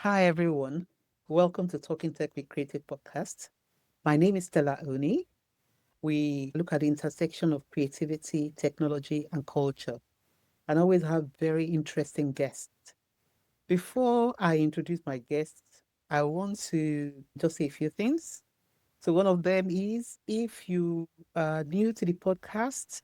Hi, everyone. Welcome to Talking Tech with Creative Podcast. My name is Stella Oni. We look at the intersection of creativity, technology, and culture, and always have very interesting guests. Before I introduce my guests, I want to just say a few things. So, one of them is if you are new to the podcast,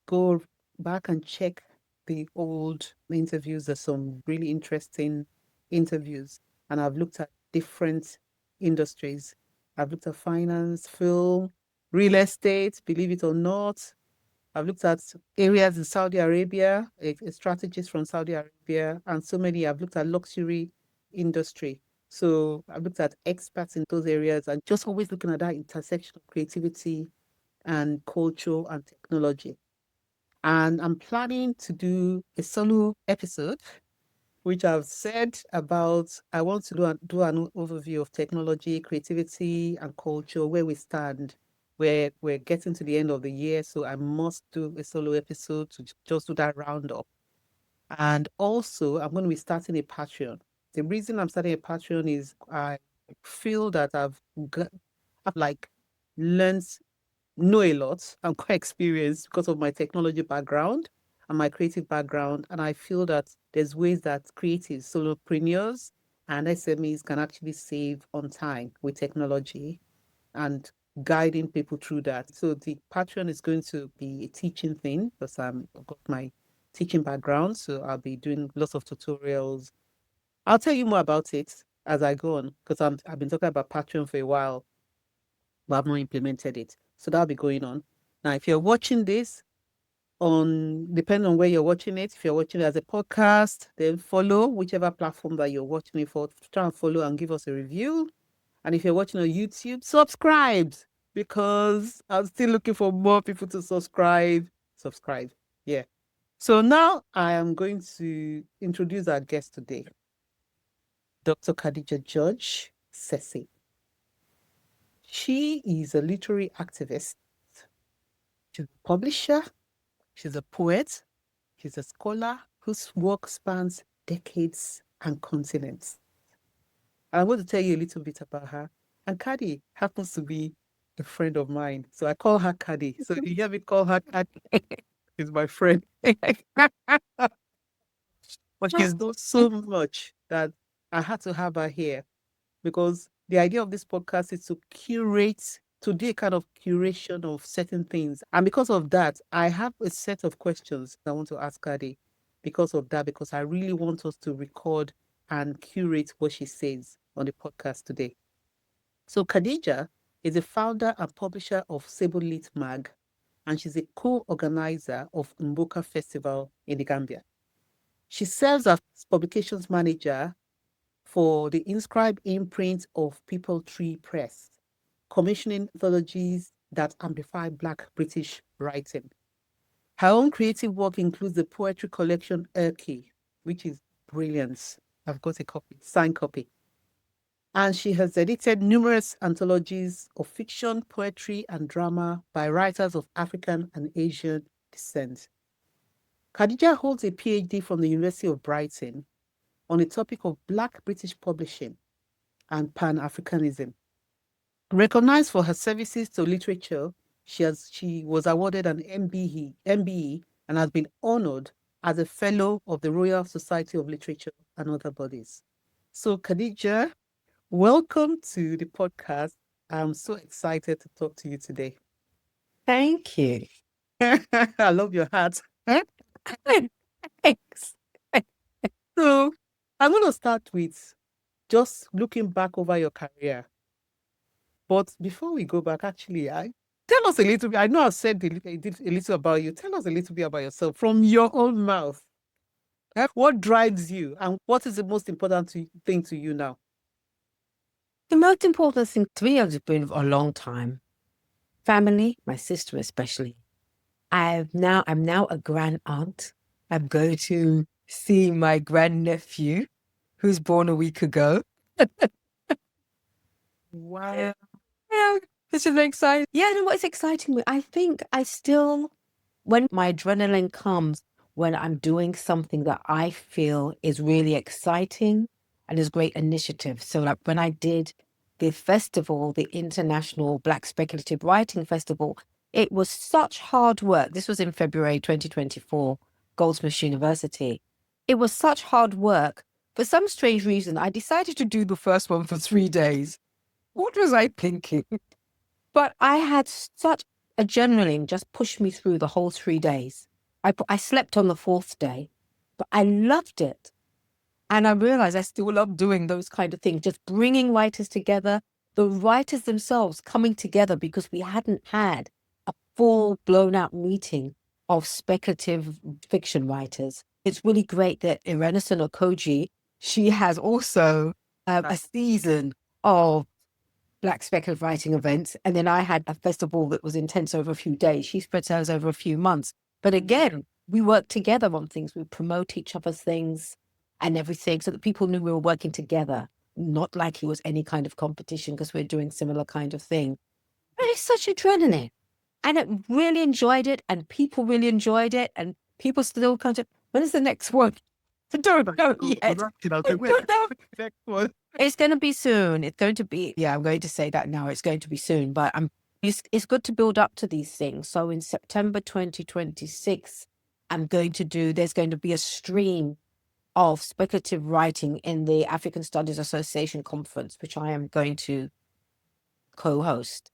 go back and check the old interviews. There's some really interesting interviews, and I've looked at different industries. I've looked at finance, film, real estate, believe it or not. I've looked at areas in Saudi Arabia, strategies from Saudi Arabia, and so many. I've looked at luxury industry. So I've looked at experts in those areas and just always looking at that intersection of creativity and culture and technology. And I'm planning to do a solo episode, which I've said about. I want to do an overview of technology, creativity, and culture, where we stand. Where we're getting to the end of the year, so I must do a solo episode to just do that roundup. And also, I'm going to be starting a Patreon. The reason I'm starting a Patreon is I feel that I've like learned know a lot. I'm quite experienced because of my technology background and my creative background. And I feel that there's ways that creatives, solopreneurs, and SMEs can actually save on time with technology and guiding people through that. So the Patreon is going to be a teaching thing because I've got my teaching background. So I'll be doing lots of tutorials. I'll tell you more about it as I go on because I've been talking about Patreon for a while, but I've not implemented it. So that'll be going on. Now, if you're watching this depending on where you're watching it, if you're watching it as a podcast, then follow whichever platform that you're watching it for. Try and follow and give us a review. And if you're watching on YouTube, subscribe because I'm still looking for more people to subscribe. Subscribe. Yeah. So now I am going to introduce our guest today, Dr. Kadija George Sesay. She is a literary activist. She's a publisher. She's a poet. She's a scholar whose work spans decades and continents. I'm going to tell you a little bit about her. And Kadi happens to be a friend of mine. So I call her Kadi. So you hear me call her Kadi. She's my friend. But she's done so much that I had to have her here because the idea of this podcast is to curate, to do a kind of curation of certain things. And because of that, I have a set of questions I want to ask Kadi because of that, because I really want us to record and curate what she says on the podcast today. So Kadija is the founder and publisher of Sable LitMag, and she's a co-organizer of Mboka Festival in the Gambia. She serves as publications manager for the Inscribe imprint of People Tree Press, commissioning anthologies that amplify Black British writing. Her own creative work includes the poetry collection Erky, which is brilliant. I've got a copy, signed copy. And she has edited numerous anthologies of fiction, poetry, and drama by writers of African and Asian descent. Kadija holds a PhD from the University of Brighton on the topic of Black British publishing and Pan-Africanism. Recognized for her services to literature, she was awarded an MBE and has been honored as a fellow of the Royal Society of Literature and other bodies. So Kadija, welcome to the podcast. I'm so excited to talk to you today. Thank you. I love your hat. Thanks. So I'm going to start with just looking back over your career. But before we go back, actually, tell us a little bit. I know I've said a little about you. Tell us a little bit about yourself from your own mouth. What drives you and what is the most important thing to you now? The most important thing to me has been for a long time. Family, my sister especially. I'm now a grand aunt. I'm going to see my grandnephew, who's born a week ago. Wow. Yeah, this is exciting. Yeah, no, what's exciting me? I think I still, when my adrenaline comes, when I'm doing something that I feel is really exciting and it's a great initiative. So like when I did the festival, the International Black Speculative Writing Festival, it was such hard work. This was in February 2024, Goldsmiths University. It was such hard work. For some strange reason, I decided to do the first one for 3 days. What was I thinking? But I had such adrenaline just pushed me through the whole 3 days. I slept on the fourth day, but I loved it. And I realized I still love doing those kind of things, just bringing writers together, the writers themselves coming together, because we hadn't had a full blown out meeting of speculative fiction writers. It's really great that Irenison Okoji, she has also a season of Black speculative writing events. And then I had a festival that was intense over a few days. She spread hers over a few months. But again, we work together on things. We promote each other's things and everything so that people knew we were working together, not like it was any kind of competition because we're doing similar kind of thing. But it's such adrenaline. And I really enjoyed it, and people really enjoyed it, and people still kind of, when is the next one? I don't know yet. Next one. It's going to be soon. It's going to be, yeah, I'm going to say that now. It's going to be soon, but it's good to build up to these things. So in September 2026, there's going to be a stream of speculative writing in the African Studies Association conference, which I am going to co-host.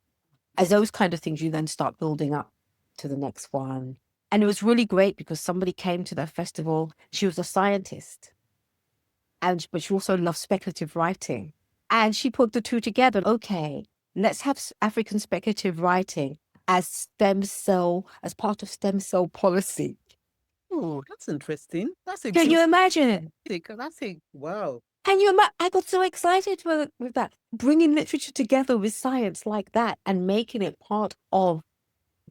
As those kind of things, you then start building up to the next one. And it was really great because somebody came to that festival. She was a scientist, but she also loved speculative writing. And she put the two together. Okay, let's have African speculative writing as part of stem cell policy. Oh, that's interesting. Can you imagine? Wow. Can you imagine? I got so excited with that. Bringing literature together with science like that and making it part of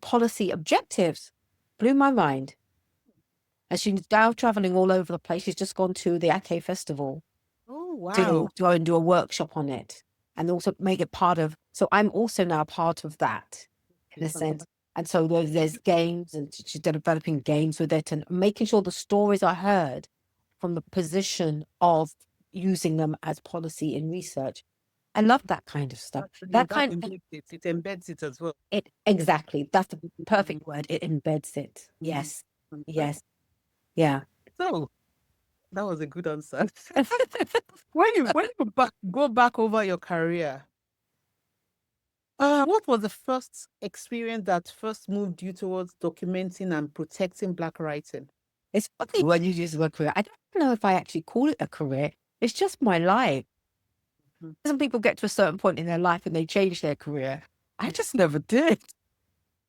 policy objectives blew my mind. And she's now traveling all over the place. She's just gone to the Ake Festival. Oh, wow. To go and do a workshop on it and also make it part of. So I'm also now part of that in a sense. And so there's games, and she's developing games with it and making sure the stories are heard from the position of using them as policy in research. I love that kind of stuff. It embeds it as well. Exactly. That's the perfect word. It embeds it. Yes. Yes. Yeah. So that was a good answer. When you go back over your career, what was the first experience that first moved you towards documenting and protecting Black writing? It's funny when you use the word career. I don't know if I actually call it a career. It's just my life. Some people get to a certain point in their life and they change their career. I just never did.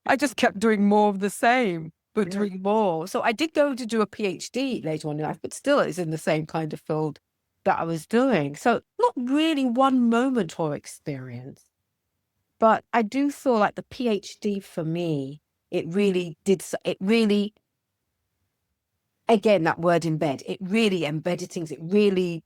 I just kept doing more of the same, but doing more. So I did go to do a PhD later on in life, but still it's in the same kind of field that I was doing. So not really one moment or experience. But I do feel like the PhD for me, again, that word embed, it really embedded things. It really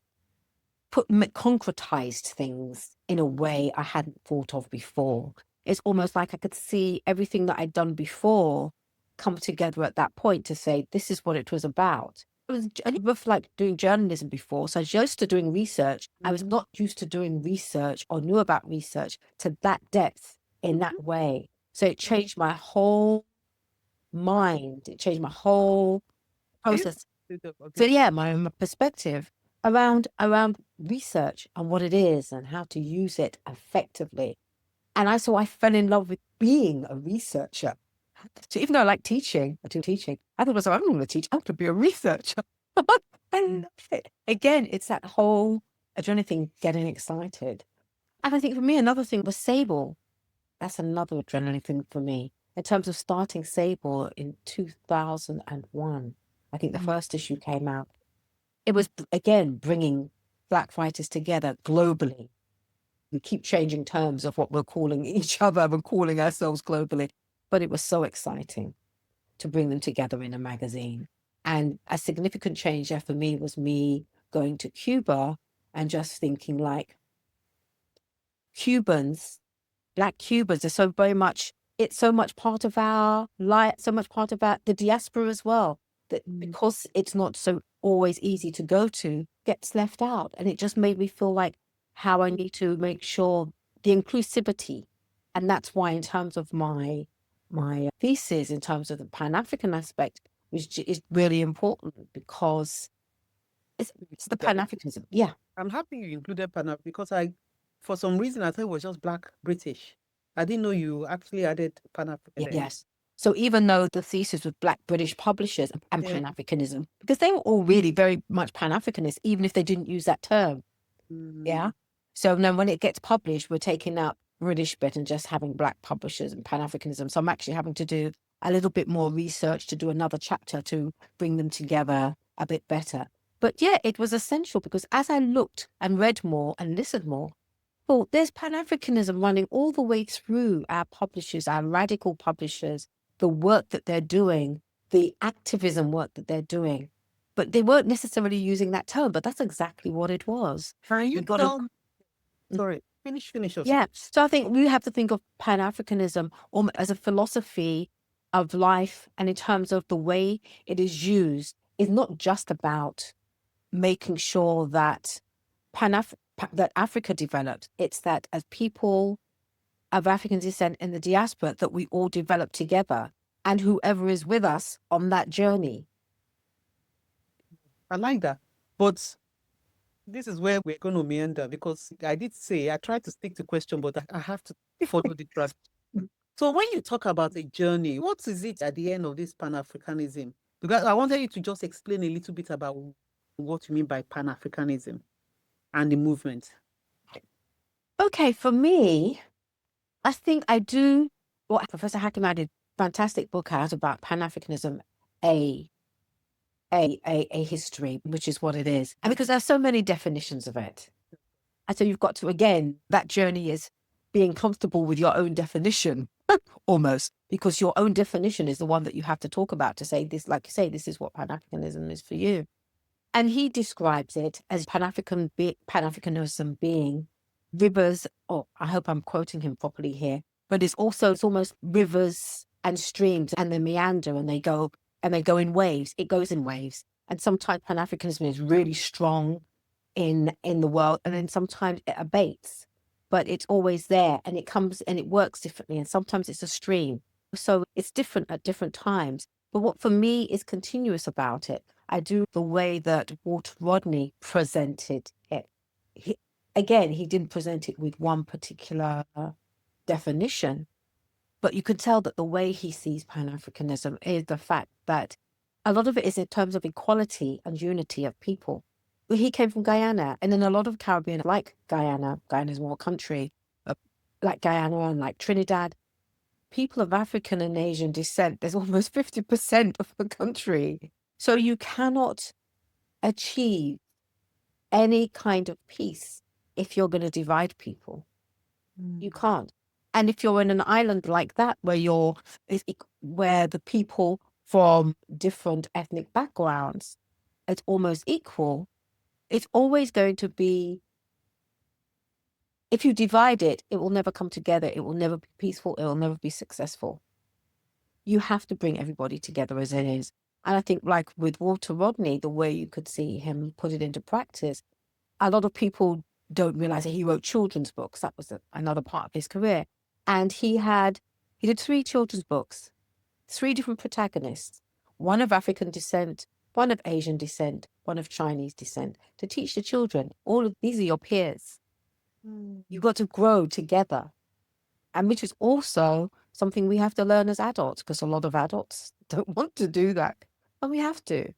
concretized things in a way I hadn't thought of before. It's almost like I could see everything that I'd done before come together at that point to say, this is what it was about. I was like doing journalism before, so I was used to doing research. I was not used to doing research or knew about research to that depth in that way. So it changed my whole mind. It changed my whole process. So yeah, my perspective around research and what it is and how to use it effectively. And I fell in love with being a researcher. So even though I like teaching, I do teaching, I thought, I'm going to teach, I want to be a researcher. I love it. Again, it's that whole adrenaline thing, getting excited. And I think for me, another thing was Sable. That's another adrenaline thing for me. In terms of starting Sable in 2001, I think the first issue came out. It was, again, bringing Black writers together globally. We keep changing terms of what we're calling each other and calling ourselves globally. But it was so exciting to bring them together in a magazine. And a significant change there for me was me going to Cuba and just thinking like, Black Cubans are so very much, it's so much part of our life, so much part of the diaspora as well. that because it's not so always easy to go to, gets left out. And it just made me feel like how I need to make sure the inclusivity. And that's why in terms of my thesis, in terms of the Pan-African aspect, which is really important because it's the Pan-Africanism. Yeah. I'm happy you included Pan because for some reason, I thought it was just Black British. I didn't know you actually added Pan-African. Yes. So even though the thesis was Black British publishers and Yeah. Pan-Africanism, because they were all really very much Pan-Africanist, even if they didn't use that term. Yeah. So then when it gets published, we're taking out British bit and just having Black publishers and Pan-Africanism. So I'm actually having to do a little bit more research to do another chapter to bring them together a bit better. But yeah, it was essential because as I looked and read more and listened more, well, there's Pan-Africanism running all the way through our publishers, our radical publishers, the work that they're doing, the activism work that they're doing. But they weren't necessarily using that term, but that's exactly what it was. Can you tell? Sorry, finish. Yeah. So I think we have to think of Pan-Africanism as a philosophy of life, and in terms of the way it is used, is not just about making sure that that Africa developed. It's that as people of African descent in the diaspora, that we all develop together, and whoever is with us on that journey. I like that, but this is where we're going to meander because I did say I tried to stick to question, but I have to follow the track. So when you talk about a journey, what is it at the end of this Pan-Africanism? Because I wanted you to just explain a little bit about what you mean by Pan-Africanism and the movement. Okay, for me, I think I do what Professor Hakim did, fantastic book out about Pan-Africanism, a history, which is what it is. And because there's so many definitions of it. And so you've got to, again, that journey is being comfortable with your own definition, almost, because your own definition is the one that you have to talk about to say this, like you say, this is what Pan-Africanism is for you. And he describes it as Pan-Africanism being rivers, or I hope I'm quoting him properly here, but it's almost rivers and streams, and they meander and they go in waves. It goes in waves. And sometimes Pan-Africanism is really strong in the world, and then sometimes it abates, but it's always there, and it comes and it works differently, and sometimes it's a stream. So it's different at different times. But what for me is continuous about it, I do the way that Walter Rodney presented it. He didn't present it with one particular definition, but you could tell that the way he sees Pan-Africanism is the fact that a lot of it is in terms of equality and unity of people. He came from Guyana, and in a lot of Caribbean, like Guyana's more country, like Guyana and like Trinidad, people of African and Asian descent, there's almost 50% of the country. So you cannot achieve any kind of peace if you're going to divide people. You can't. And if you're in an island like that, where the people from different ethnic backgrounds, it's almost equal, it's always going to be, if you divide it, it will never come together. It will never be peaceful. It will never be successful. You have to bring everybody together as it is. And I think like with Walter Rodney, the way you could see him put it into practice, a lot of people don't realize that he wrote children's books. That was another part of his career. And he did 3 children's books, 3 different protagonists, one of African descent, one of Asian descent, one of Chinese descent, to teach the children, all of these are your peers. You've got to grow together. And which is also something we have to learn as adults, because a lot of adults don't want to do that. And we have to.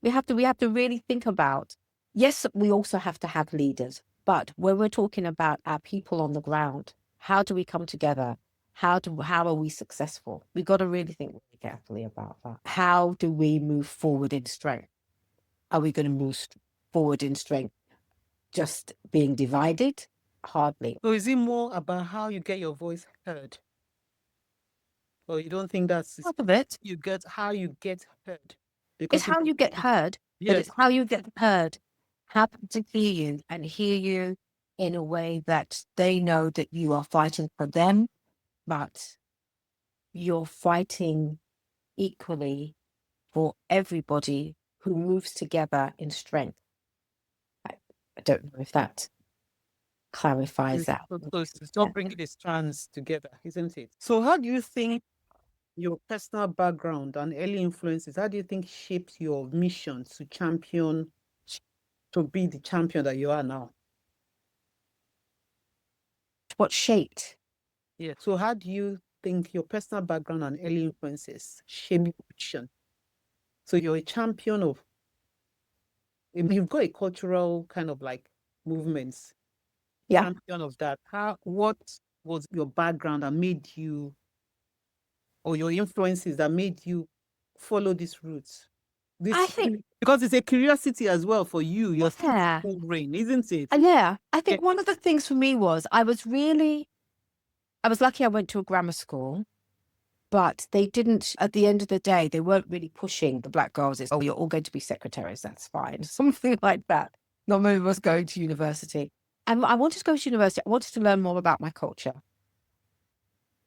We have to really think about, yes, we also have to have leaders, but when we're talking about our people on the ground, how do we come together? How are we successful? We've got to really think really carefully about that. How do we move forward in strength? Are we going to move forward in strength just being divided? Hardly. So is it more about how you get your voice heard? Or you don't think that's Part of it. how you get heard? It's how you get heard, but it's how you get heard. How to hear you and hear you in a way that they know that you are fighting for them, but you're fighting equally for everybody who moves together in strength. I don't know if that clarifies that. So it's not bringing the strands together, isn't it? So how do you think your personal background and early influences, how do you think shaped your mission to champion, to be the champion that you are now? What shaped? Yeah. So how do you think your personal background and early influences shape your mission? So you're a champion of, you've got a cultural kind of like movements, Yeah. champion of that. What was your background that made you, or your influences that made you follow this route? I This, think, because it's a curiosity as well for you. You're still yeah. full brain, isn't it? Yeah. I Yeah. think one of the things for me was I was lucky I went to a grammar school, but they didn't, at the end of the day, they weren't really pushing the black girls. It's, oh, you're all going to be secretaries. That's fine. Something like that. Not many of us going to university. And I wanted to go to university. I wanted to learn more about my culture.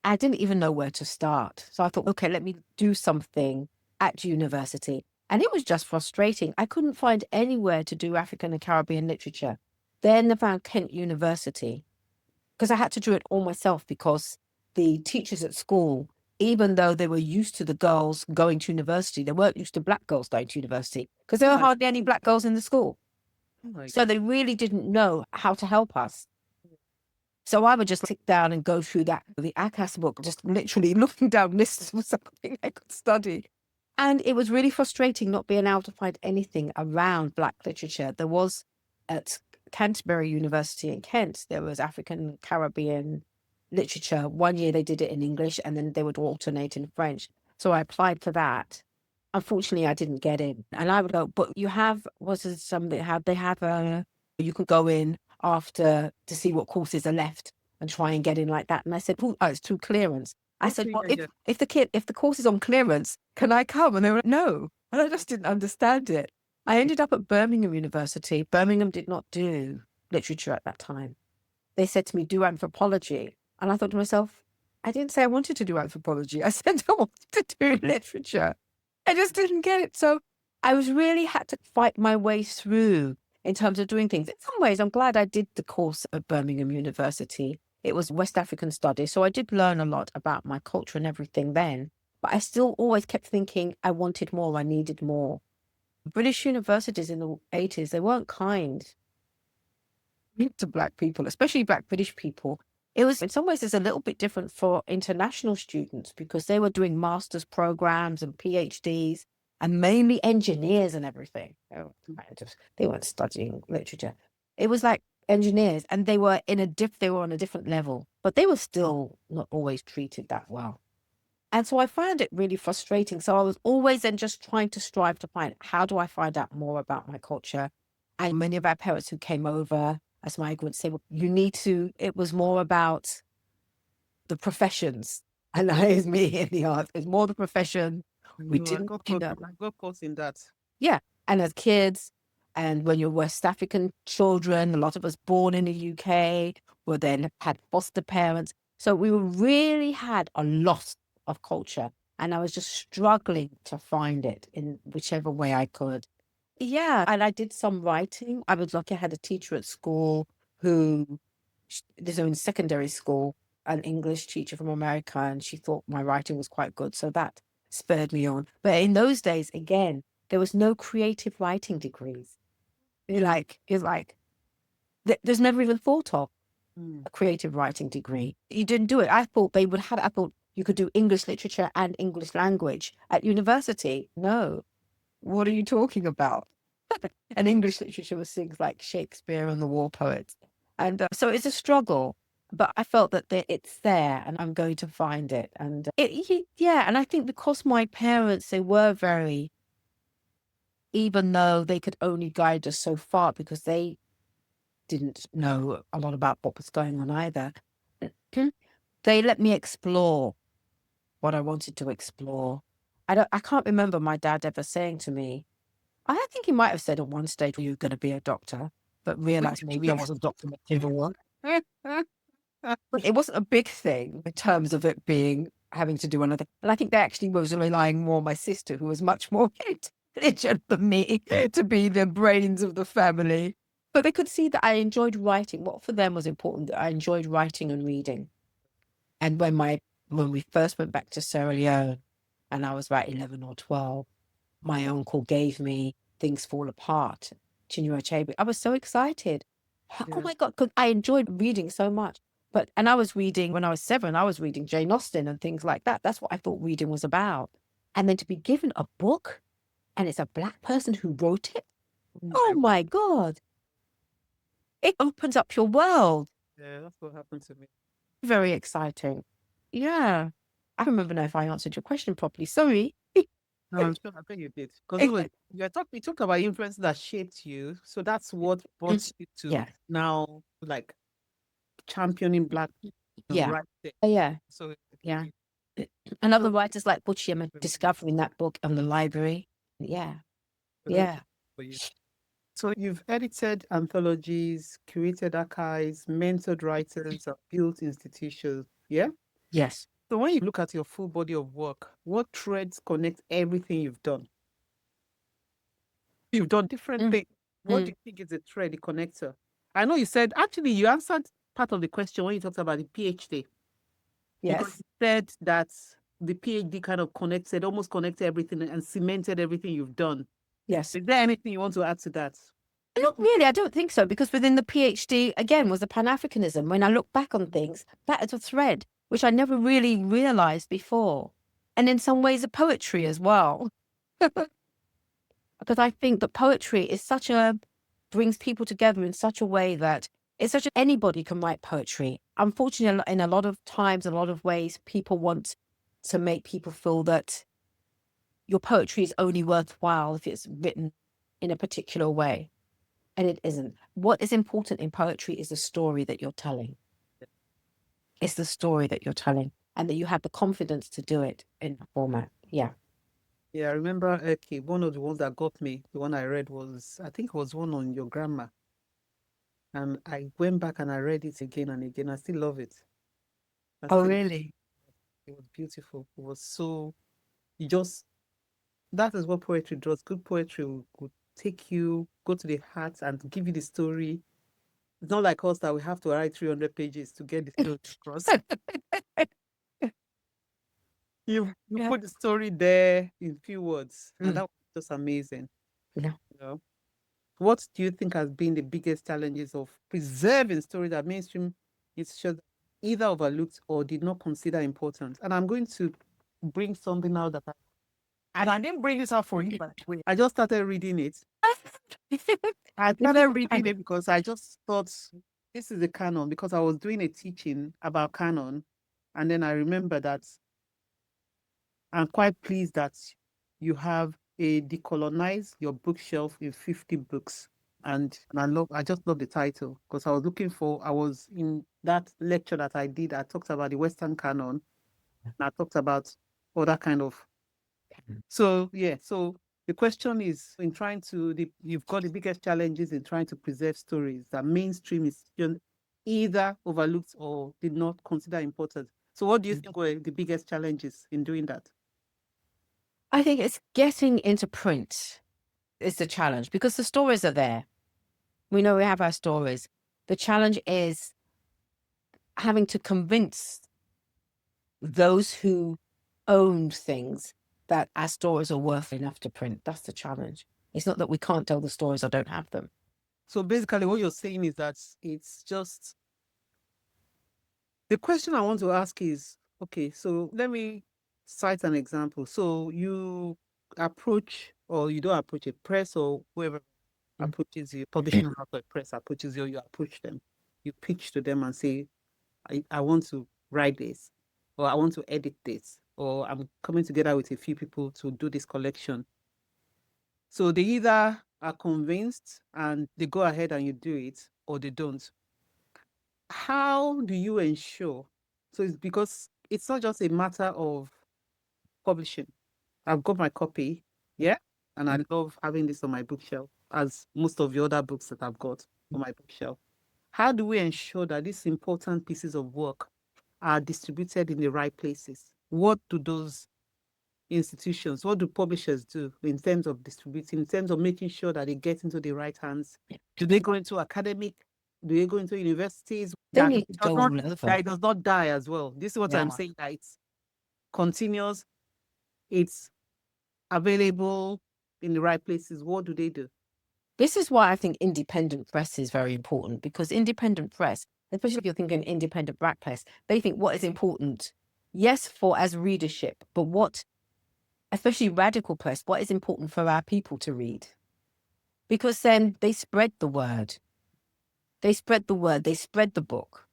I didn't even know where to start. So I thought, okay, let me do something at university. And it was just frustrating. I couldn't find anywhere to do African and Caribbean literature. Then I found Kent University, because I had to do it all myself, because the teachers at school, even though they were used to the girls going to university, they weren't used to black girls going to university, because there were hardly any black girls in the school. So they really didn't know how to help us. So I would just sit down and go through the ACAS book, just literally looking down lists for something I could study. And it was really frustrating not being able to find anything around black literature. There was at Canterbury University in Kent, there was African Caribbean literature. One year they did it in English and then they would alternate in French. So I applied for that. Unfortunately, I didn't get in. And I would go, but you have, you could go in after to see what courses are left and try and get in like that. And I said, oh, it's through clearance. I said, well, if the course is on clearance, can I come? And they were like, no. And I just didn't understand it. I ended up at Birmingham University. Birmingham did not do literature at that time. They said to me, do anthropology. And I thought to myself, I didn't say I wanted to do anthropology. I said I wanted to do literature. I just didn't get it. So I really had to fight my way through in terms of doing things. In some ways, I'm glad I did the course at Birmingham University. It was West African studies. So I did learn a lot about my culture and everything then. But I still always kept thinking I wanted more, I needed more. British universities in the 80s, they weren't kind to black people, especially black British people. It was, in some ways, it's a little bit different for international students because they were doing master's programs and PhDs and mainly engineers and everything. They weren't studying literature. It was like engineers, and they were on a different level, but they were still not always treated that well. And so I found it really frustrating. So I was always then just trying to strive to find, how do I find out more about my culture? And many of our parents who came over as migrants say, well, it was more about the professions. And that is me in the arts. It's more the profession. We didn't, I got caught in that. Yeah. And as kids, and when you're West African children, a lot of us born in the UK were then had foster parents. So we really had a lot of culture. And I was just struggling to find it in whichever way I could. Yeah. And I did some writing. I was lucky I had a teacher at school who, this was in secondary school, an English teacher from America, and she thought my writing was quite good. So that spurred me on. But in those days, again, there was no creative writing degrees. There's never even thought of a creative writing degree. You didn't do it. I thought you could do English literature and English language at university. No. What are you talking about? And English literature was things like Shakespeare and the war poets. And so it's a struggle, but I felt that it's there and I'm going to find it. And and I think because my parents, they were very, even though they could only guide us so far because they didn't know a lot about what was going on either, they let me explore what I wanted to explore. I can't remember my dad ever saying to me, I think he might have said at one stage, you're going to be a doctor, but realized maybe I wasn't Dr. Material. But it wasn't a big thing in terms of it being, having to do another. And I think they actually was relying more on my sister, who was much more intelligent than me, to be the brains of the family. But they could see that I enjoyed writing. What for them was important, that I enjoyed writing and reading. And when we first went back to Sierra Leone, and I was about 11 or 12, my uncle gave me Things Fall Apart, Chinua Achebe. I was so excited. Oh Yeah. my God, because I enjoyed reading so much. And I was reading when I was 7, I was reading Jane Austen and things like that. That's what I thought reading was about. And then to be given a book and it's a Black person who wrote it. Oh my God. It opens up your world. Yeah, that's what happened to me. Very exciting. Yeah. I don't remember now if I answered your question properly. Sorry. No, I'm sure. I think you did. Because you talked about influence that shaped you. So that's what brought you to Yeah. now, like, championing Black people Yeah. right there. Yeah. So, Yeah. And other so writers like Buchiam discovering that book in the library. Yeah. very Yeah. for you. So you've edited anthologies, curated archives, mentored writers, and built institutions. Yeah. Yes. So when you look at your full body of work, what threads connect everything you've done? You've done different Mm, things. What do mm, you think is the thread, the connector? I know you said, actually, you answered part of the question when you talked about the PhD, because yes. you said that the PhD kind of almost connected everything and cemented everything you've done. Yes. Is there anything you want to add to that? Not really. I don't think so, because within the PhD, again, was the Pan-Africanism. When I look back on things, that is a thread, which I never really realized before. And in some ways, the poetry as well. Because I think that poetry is brings people together in such a way that anybody can write poetry. Unfortunately, in a lot of times, a lot of ways, people want to make people feel that your poetry is only worthwhile if it's written in a particular way. And it isn't. What is important in poetry is the story that you're telling. It's the story that you're telling, and that you have the confidence to do it in a format. Yeah. Yeah, I remember, okay, one of the ones that got me, the one I read was, I think it was one on your grandma. And I went back and I read it again and again. I still love it. I Oh, still, really? it was beautiful. It was so, you just, that is what poetry does. Good poetry will take you, go to the heart and give you the story. It's not like us that we have to write 300 pages to get the story across. You Yeah. put the story there in few words, and that Mm. was just amazing. Yeah. You know? What do you think has been the biggest challenges of preserving stories that mainstream institutions either overlooked or did not consider important? And I'm going to bring something out and I didn't bring this out for you, but I just started reading it. I started reading it because I just thought this is the canon, because I was doing a teaching about canon. And then I remember that I'm quite pleased that you have a decolonize your bookshelf in 50 books. And I just love the title, because I was in that lecture that I did, I talked about the Western canon, and I talked about other kind of. So yeah, so the question is, you've got the biggest challenges in trying to preserve stories that mainstream institutions either overlooked or did not consider important. So what do you think were the biggest challenges in doing that? I think it's getting into print is the challenge, because the stories are there. We know we have our stories. The challenge is having to convince those who owned things that our stories are worth enough to print. That's the challenge. It's not that we can't tell the stories or don't have them. So basically, what you're saying is that it's just the question I want to ask is, okay, so let me cite an example. So you approach, or you don't approach a press, or whoever Mm. approaches you, publishing house or press approaches you, you approach them, you pitch to them and say, I want to write this, or I want to edit this, or I'm coming together with a few people to do this collection. So they either are convinced and they go ahead and you do it, or they don't. How do you ensure? So it's because it's not just a matter of publishing. I've got my copy, yeah, and I love having this on my bookshelf, as most of the other books that I've got on my bookshelf. How do we ensure that these important pieces of work are distributed in the right places? what do those institutions, what do publishers do in terms of distributing, in terms of making sure that they get into the right hands? Do they go into academic? Do they go into universities? They That need it to does go not, all over. that it does not die as well. This is what I'm Yeah. saying, that it's continuous, it's available in the right places. What do they do? This is why I think independent press is very important, because independent press, especially if you're thinking independent black press, they think what is important, yes, for as readership, but what, especially radical press, what is important for our people to read? Because then they spread the word. They spread the word, they spread the book.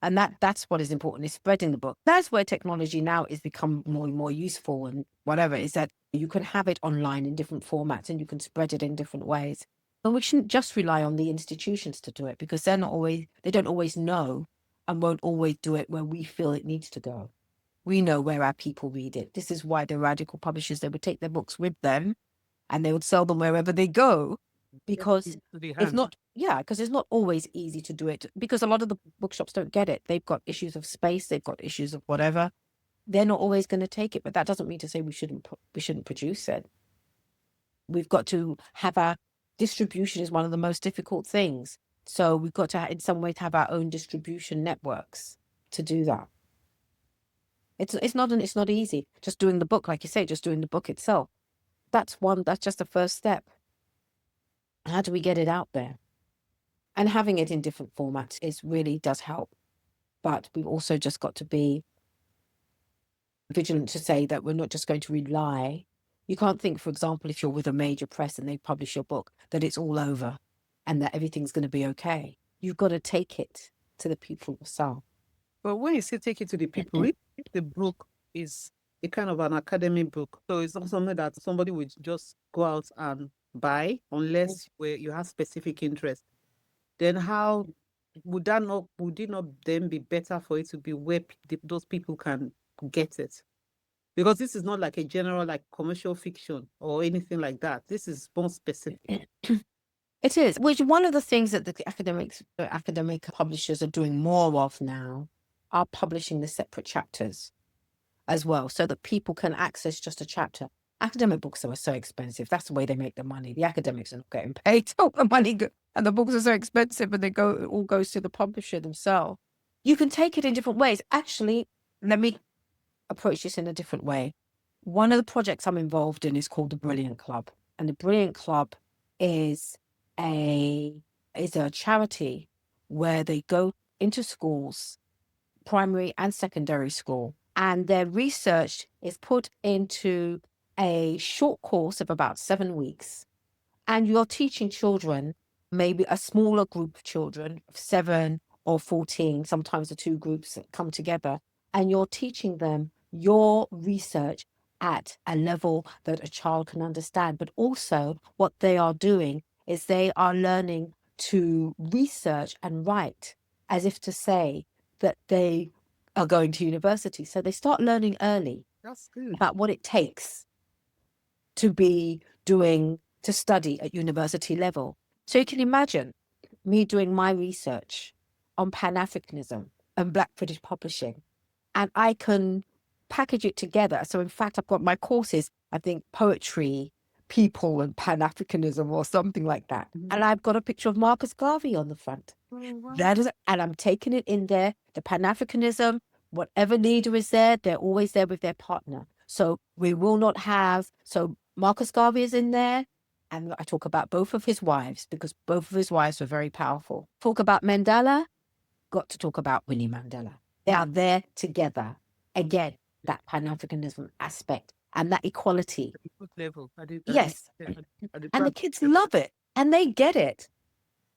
And that's what is important, is spreading the book. That's where technology now is become more and more useful and whatever, is that you can have it online in different formats and you can spread it in different ways. And we shouldn't just rely on the institutions to do it, because they don't always know and won't always do it where we feel it needs to go. We know where our people read it. This is why the radical publishers, they would take their books with them and they would sell them wherever they go, because it's not, because it's not always easy to do it, because a lot of the bookshops don't get it. They've got issues of space, they've got issues of whatever. They're not always going to take it, but that doesn't mean to say we shouldn't produce it. We've got to have our distribution is one of the most difficult things. So we've got to, in some ways, have our own distribution networks to do that. It's not easy. Just doing the book, like you say, just doing the book itself. That's just the first step. How do we get it out there? And having it in different formats really does help. But we've also just got to be vigilant to say that we're not just going to rely. You can't think, for example, if you're with a major press and they publish your book, that it's all over and that everything's going to be okay. You've got to take it to the people yourself. But when you say take it to the people, if the book is a kind of an academic book, so it's not something that somebody would just go out and buy unless you have specific interest, then how would it not then be better for it to be where those people can get it? Because this is not like a general, like commercial fiction or anything like that. This is more specific. It is, which one of the things that the academic publishers are doing more of now are publishing the separate chapters as well, so that people can access just a chapter. Academic books are so expensive. That's the way they make the money. The academics are not getting paid. All the money and the books are so expensive, and it all goes to the publisher themselves. You can take it in different ways. Actually, let me approach this in a different way. One of the projects I'm involved in is called the Brilliant Club. And the Brilliant Club is a charity where they go into schools, primary and secondary school, and their research is put into a short course of about 7 weeks. And you're teaching children, maybe a smaller group of children, of 7 or 14, sometimes the two groups come together, and you're teaching them your research at a level that a child can understand. But also what they are doing is they are learning to research and write as if to say that they are going to university. So they start learning early That's good. about what it takes to study at university level. So you can imagine me doing my research on Pan-Africanism and Black British publishing, and I can package it together. So in fact, I've got my courses, I think poetry, people and Pan-Africanism or something like that. And I've got a picture of Marcus Garvey on the front. That is, and I'm taking it in there, the Pan-Africanism, whatever leader is there, they're always there with their partner. So we will not have, so Marcus Garvey is in there, and I talk about both of his wives, because both of his wives were very powerful. Talk about Mandela, got to talk about Winnie Mandela. They are there together. Again, that Pan-Africanism aspect and that equality. Level. Yes. And the kids love it and they get it.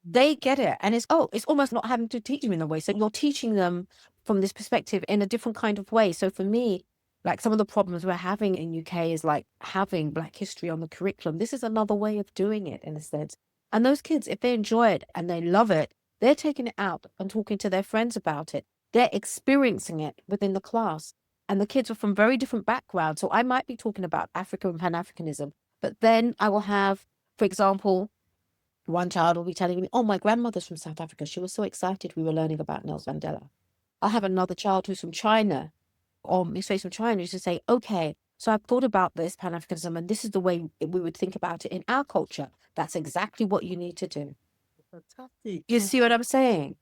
They get it. And it's almost not having to teach them in a way. So you're teaching them from this perspective in a different kind of way. So for me, like some of the problems we're having in UK is like having Black history on the curriculum. This is another way of doing it in a sense. And those kids, if they enjoy it and they love it, they're taking it out and talking to their friends about it. They're experiencing it within the class. And the kids are from very different backgrounds. So I might be talking about Africa and Pan-Africanism, but then I will have, for example, one child will be telling me, oh, my grandmother's from South Africa. She was so excited we were learning about Nelson Mandela. I'll have another child who's from China. or administration of China is to say, okay, so I've thought about this Pan-Africanism and this is the way we would think about it in our culture. That's exactly what you need to do. Fantastic. You see what I'm saying?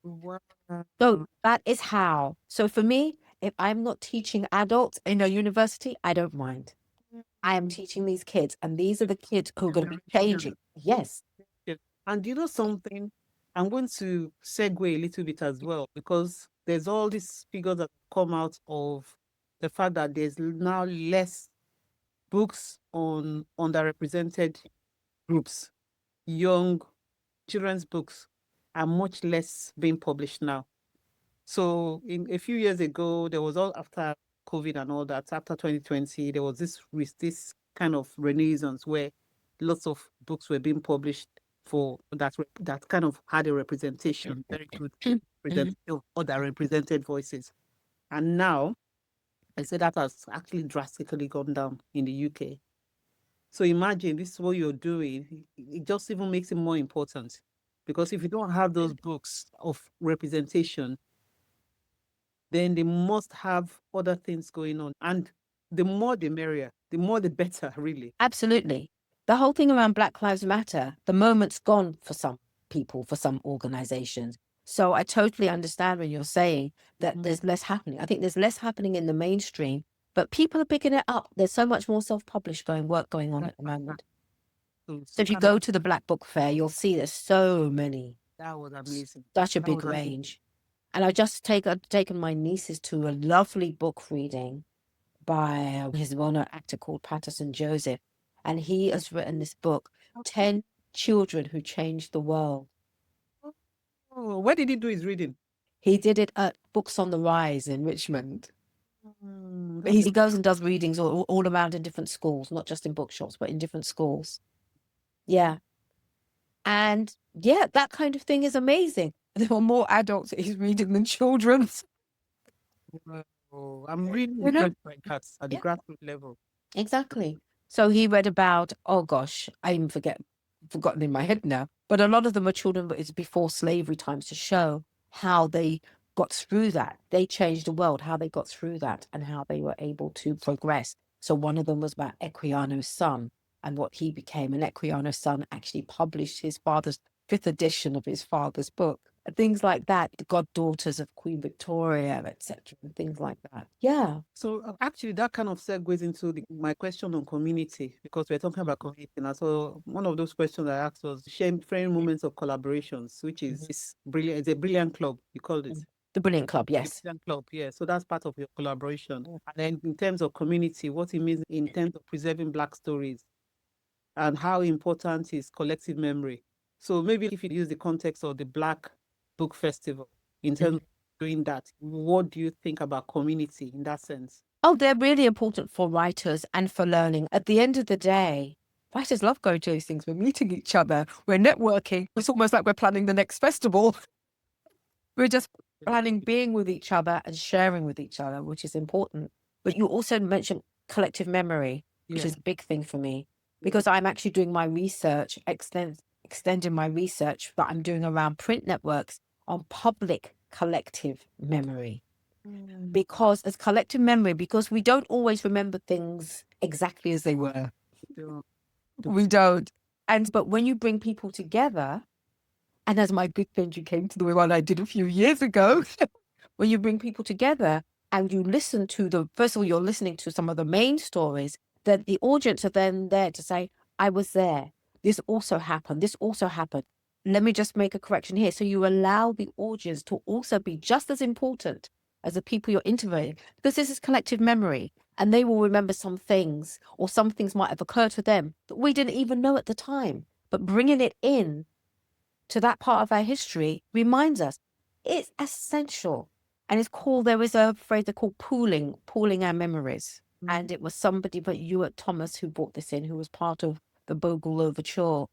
Wow. So that is how. So for me, if I'm not teaching adults in a university, I don't mind. I am teaching these kids, and these are the kids who are going to be changing. Yes. And you know something? I'm going to segue a little bit as well, because there's all these figures that come out of the fact that there's now less books on underrepresented groups. Young children's books are much less being published now. So in a few years ago, there was all after COVID and all that, after 2020, there was this kind of renaissance where lots of books were being published for that kind of had a representation, very good representation of other represented voices. And now I say that has actually drastically gone down in the UK. So imagine this is what you're doing. It just even makes it more important, because if you don't have those books of representation, then they must have other things going on. And the more the merrier, the more the better, really. Absolutely. The whole thing around Black Lives Matter, the moment's gone for some people, for some organizations. So I totally understand when you're saying that there's less happening. I think there's less happening in the mainstream, but people are picking it up. There's so much more self-published work going on at the moment. So if you go to the Black Book Fair, you'll see there's so many. That was amazing. Such a big range. And I just taken my nieces to a lovely book reading by his well-known actor called Patterson Joseph. And he has written this book, 10 Children Who Changed the World. Oh, where did he do his reading? He did it at Books on the Rise in Richmond. He goes and does readings all around in different schools, not just in bookshops, but in different schools. Yeah. And yeah, that kind of thing is amazing. There are more adults that he's reading than children's. Oh, I'm really You know? impressed by that at the grassroots level. Exactly. So he read about, oh gosh, I even forgotten in my head now, but a lot of them are children, but it's before slavery times, to show how they got through that. They changed the world, how they got through that and how they were able to progress. So one of them was about Equiano's son and what he became. And Equiano's son actually published his father's 5th edition of his father's book. Things like that, the goddaughters of Queen Victoria, etc., and things like that. Yeah. So actually, that kind of segues into my question on community, because we're talking about community now. So one of those questions I asked was sharing moments of collaborations, which is this brilliant. It's a brilliant club, you called it. The Brilliant Club, yes. The Brilliant Club, yeah. So that's part of your collaboration. And then in terms of community, what it means in terms of preserving Black stories and how important is collective memory. So maybe if you use the context of the Black Book Festival in terms of doing that, what do you think about community in that sense? Oh, they're really important for writers and for learning. At the end of the day, writers love going to these things. We're meeting each other. We're networking. It's almost like we're planning the next festival. We're just planning being with each other and sharing with each other, which is important. But you also mentioned collective memory, which is a big thing for me, because I'm actually doing my research, extending my research that I'm doing around print networks on public collective memory. Because as collective memory, because we don't always remember things exactly as they were. We don't. But when you bring people together, and as my good friend, you came to the one I did a few years ago, when you bring people together and you listen to first of all, you're listening to some of the main stories, then the audience are then there to say, I was there. This also happened. This also happened. Let me just make a correction here. So you allow the audience to also be just as important as the people you're interviewing, because this is collective memory and they will remember some things, or some things might have occurred to them that we didn't even know at the time. But bringing it in to that part of our history reminds us it's essential. And there is a phrase they call pooling our memories. And it was somebody but Ewart Thomas who brought this in, who was part of the Bogle Overture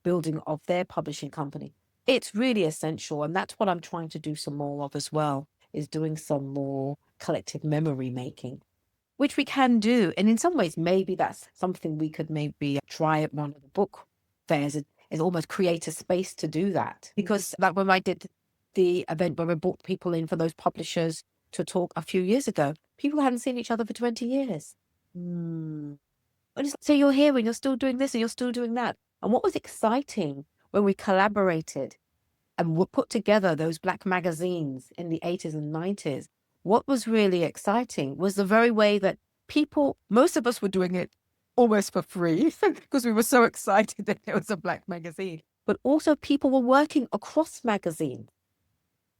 building of their publishing company. It's really essential. And that's what I'm trying to do some more of as well, is doing some more collective memory making, which we can do. And in some ways, maybe that's something we could maybe try at one of the book fairs, is almost create a space to do that. Because like when I did the event where we brought people in for those publishers to talk a few years ago. People hadn't seen each other for 20 years. Mm. And so you're here and you're still doing this and you're still doing that. And what was exciting when we collaborated and we put together those Black magazines in the 80s and 90s, what was really exciting was the very way that people, most of us were doing it almost for free because we were so excited that there was a Black magazine. But also people were working across magazines.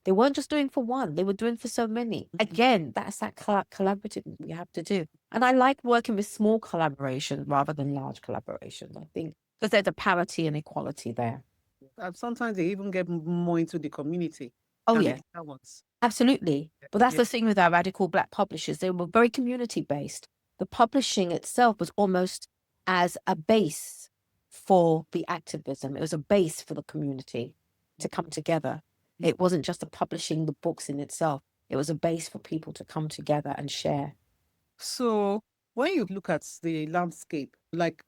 They weren't just doing for one, they were doing for so many. Again, that's that collaborative we have to do. And I like working with small collaborations rather than large collaborations, I think, because there's a parity and equality there. And sometimes they even get more into the community. Oh, than yeah. the other ones. Absolutely. But that's Yeah. the thing with our radical Black publishers. They were very community-based. The publishing itself was almost as a base for the activism. It was a base for the community to come together. It wasn't just the publishing the books in itself. It was a base for people to come together and share. So when you look at the landscape, like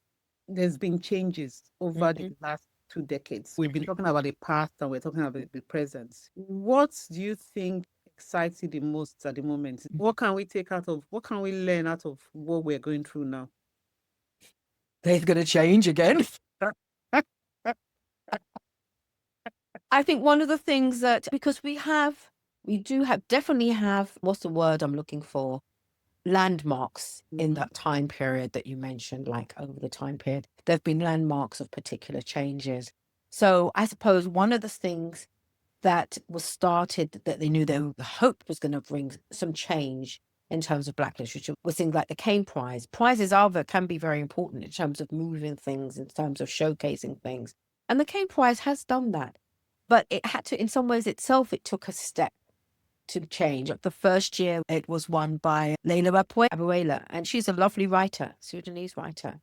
there's been changes over the last 2 decades. We've been talking about the past and we're talking about the present. What do you think excites you the most at the moment? What can we learn out of what we're going through now? They're going to change again. I think one of the things that, because we definitely have, what's the word I'm looking for? Landmarks in that time period that you mentioned, like over the time period, there have been landmarks of particular changes. So I suppose one of the things that was started that they knew the hope was going to bring some change in terms of Black literature was things like the Caine Prize. Prizes can be very important in terms of moving things, in terms of showcasing things. And the Caine Prize has done that. But it had to, in some ways itself, it took a step to change. The first year, it was won by Leila Abuela, and she's a lovely writer, Sudanese writer.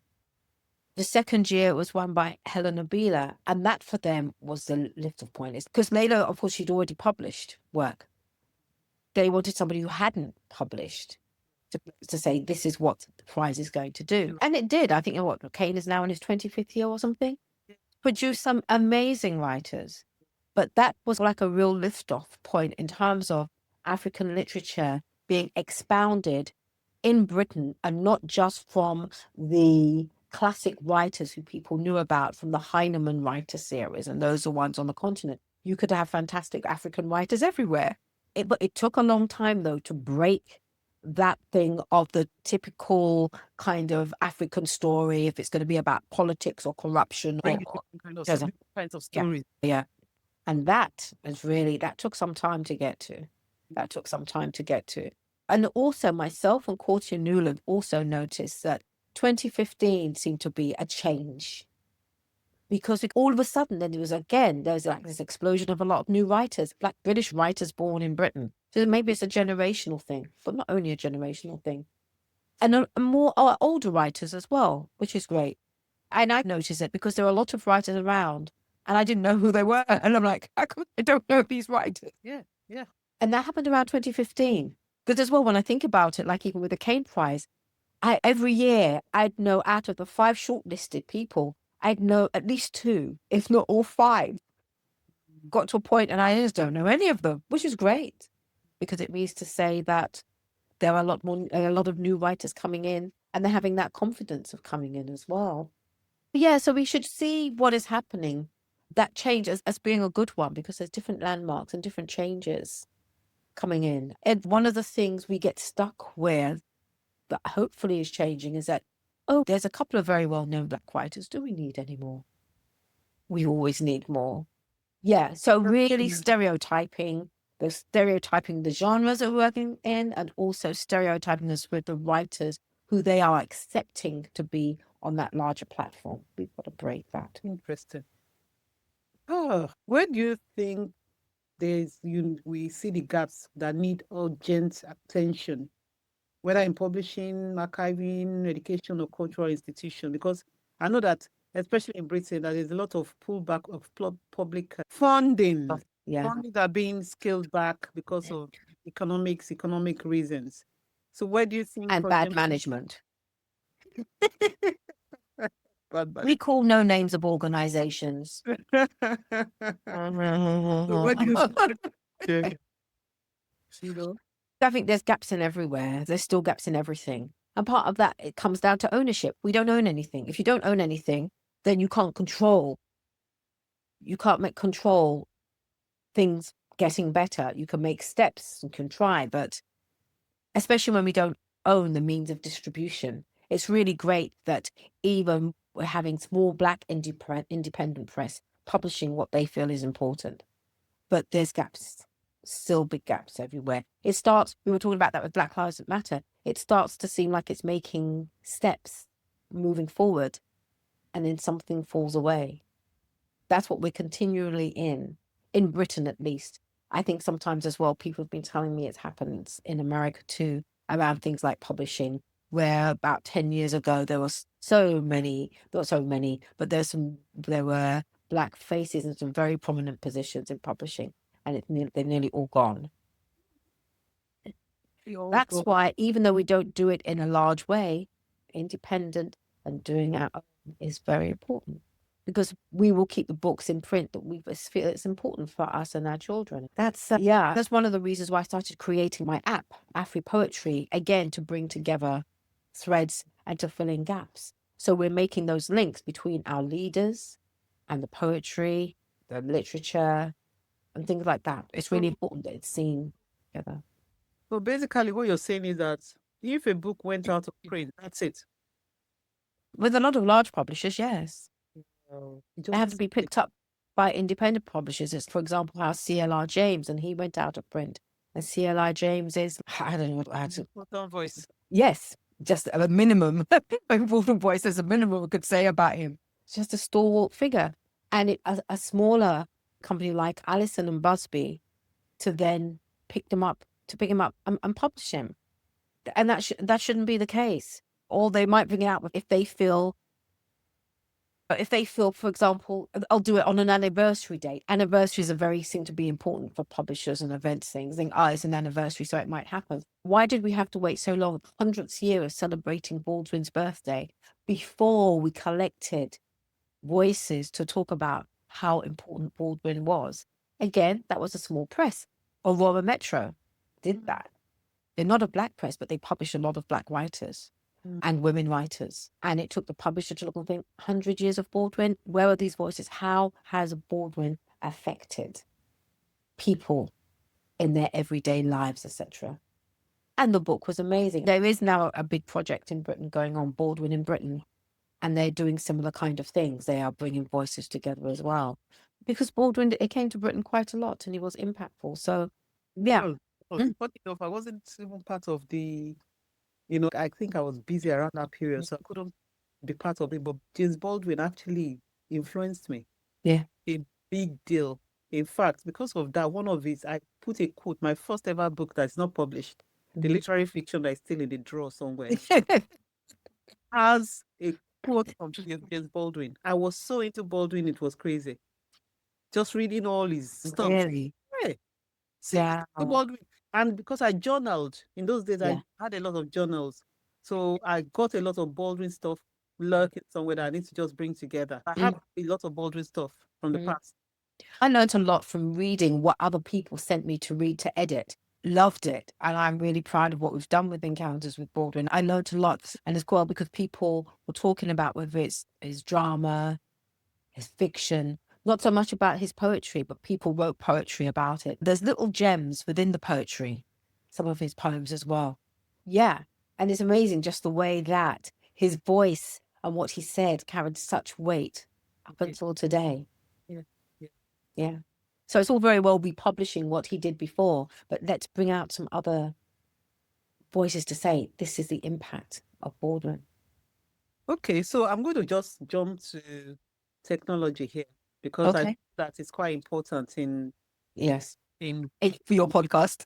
The second year, it was won by Helen Abila, and that for them was the lift-off point. It's because Leila, of course, she'd already published work. They wanted somebody who hadn't published to say, this is what the prize is going to do. And it did. I think, Caine is now in his 25th year or something. Produced some amazing writers. But that was like a real lift-off point in terms of African literature being expounded in Britain, and not just from the classic writers who people knew about from the Heinemann writer series, and those are ones on the continent. You could have fantastic African writers everywhere. But it took a long time, though, to break that thing of the typical kind of African story, if it's going to be about politics or corruption. Different kinds of stories. Yeah. And that took some time to get to. And also myself and Courtney Newland also noticed that 2015 seemed to be a change. Because all of a sudden, then there was like this explosion of a lot of new writers, Black British writers born in Britain. So maybe it's a generational thing, but not only a generational thing. And more older writers as well, which is great. And I noticed it because there are a lot of writers around, and I didn't know who they were. And I'm like, I don't know these writers. Yeah. And that happened around 2015. Because as well, when I think about it, like even with the Caine Prize, every year I'd know out of the 5 shortlisted people, I'd know at least 2, if not all 5. Got to a point and I just don't know any of them, which is great. Because it means to say that there are a lot of new writers coming in, and they're having that confidence of coming in as well. Yeah, so we should see what is happening, that change as being a good one, because there's different landmarks and different changes coming in. And one of the things we get stuck with that hopefully is changing is that, there's a couple of very well-known Black writers. Do we need any more? We always need more. Yeah, so really stereotyping the genres that we're working in, and also stereotyping us with the writers who they are accepting to be on that larger platform. We've got to break that. Interesting. Where do you think we see the gaps that need urgent attention, whether in publishing, archiving, education, or cultural institution? Because I know that, especially in Britain, that there's a lot of pullback of public funding. Funding that are being scaled back because of economic reasons. So where do you think... And bad management. Bad We call no names of organizations. So where do you... I think there's gaps in everywhere. There's still gaps in everything. And part of that, it comes down to ownership. We don't own anything. If you don't own anything, then you can't control. You can't make control things getting better. You can make steps and can try, but especially when we don't own the means of distribution, it's really great that even we're having small Black independent press publishing what they feel is important. But there's gaps, still big gaps everywhere. It starts, we were talking about that with Black Lives Matter. It starts to seem like it's making steps moving forward, and then something falls away. That's what we're continually in Britain at least. I think sometimes as well, people have been telling me it happens in America too, around things like publishing, where about 10 years ago, there was so many, not so many, but there were Black faces in some very prominent positions in publishing, and they're nearly all gone. That's why, even though we don't do it in a large way, independent and doing our own is very important, because we will keep the books in print that we feel it's important for us and our children. That's one of the reasons why I started creating my app, Afri Poetry, again, to bring together threads and to fill in gaps. So we're making those links between our leaders and the poetry, the literature, and things like that. It's really important that it's seen together. So basically, what you're saying is that if a book went out of print, that's it. With a lot of large publishers, yes. It They have to just be picked up by independent publishers. It's, for example, how CLR James, and he went out of print. And CLR James is, I don't know how to, important voice. yes, just a minimum, important voice, there's a minimum we could say about him. It's just a stalwart figure. And a smaller company like Allison and Busby to then pick him up and publish him. And that shouldn't be the case. Or they might bring it out if they feel, for example, I'll do it on an anniversary date. Anniversaries seem to be important for publishers and events things. Think, it's an anniversary, so it might happen. Why did we have to wait so long, 100th year of celebrating Baldwin's birthday, before we collected voices to talk about how important Baldwin was? Again, that was a small press. Aurora Metro did that. They're not a Black press, but they publish a lot of Black writers and women writers. And it took the publisher to look and think, 100 years of Baldwin, where are these voices? How has Baldwin affected people in their everyday lives, etc.? And the book was amazing. There is now a big project in Britain going on, Baldwin in Britain, and they're doing similar kind of things. They are bringing voices together as well. Because Baldwin, it came to Britain quite a lot and he was impactful. So, yeah. Funny enough, I wasn't even part of the, I think I was busy around that period, so I couldn't be part of it. But James Baldwin actually influenced me. Yeah. A big deal. In fact, because of that, one of his, I put a quote, my first ever book that's not published, the literary fiction that is still in the drawer somewhere, has a quote from James Baldwin. I was so into Baldwin, it was crazy. Just reading all his stuff. Really? Hey, Yeah. Baldwin. And because I journaled, in those days, I had a lot of journals. So I got a lot of Baldwin stuff lurking somewhere that I need to just bring together. I have a lot of Baldwin stuff from the past. I learned a lot from reading what other people sent me to read, to edit. Loved it. And I'm really proud of what we've done with Encounters with Baldwin. I learned a lot. And as well, because people were talking about whether it's his drama, his fiction, not so much about his poetry, but people wrote poetry about it. There's little gems within the poetry, some of his poems as well. Yeah. And it's amazing just the way that his voice and what he said carried such weight up until today. Yeah. So it's all very well be publishing what he did before, but let's bring out some other voices to say this is the impact of Baldwin. Okay, so I'm going to just jump to technology here because I think that is quite important in for your podcast.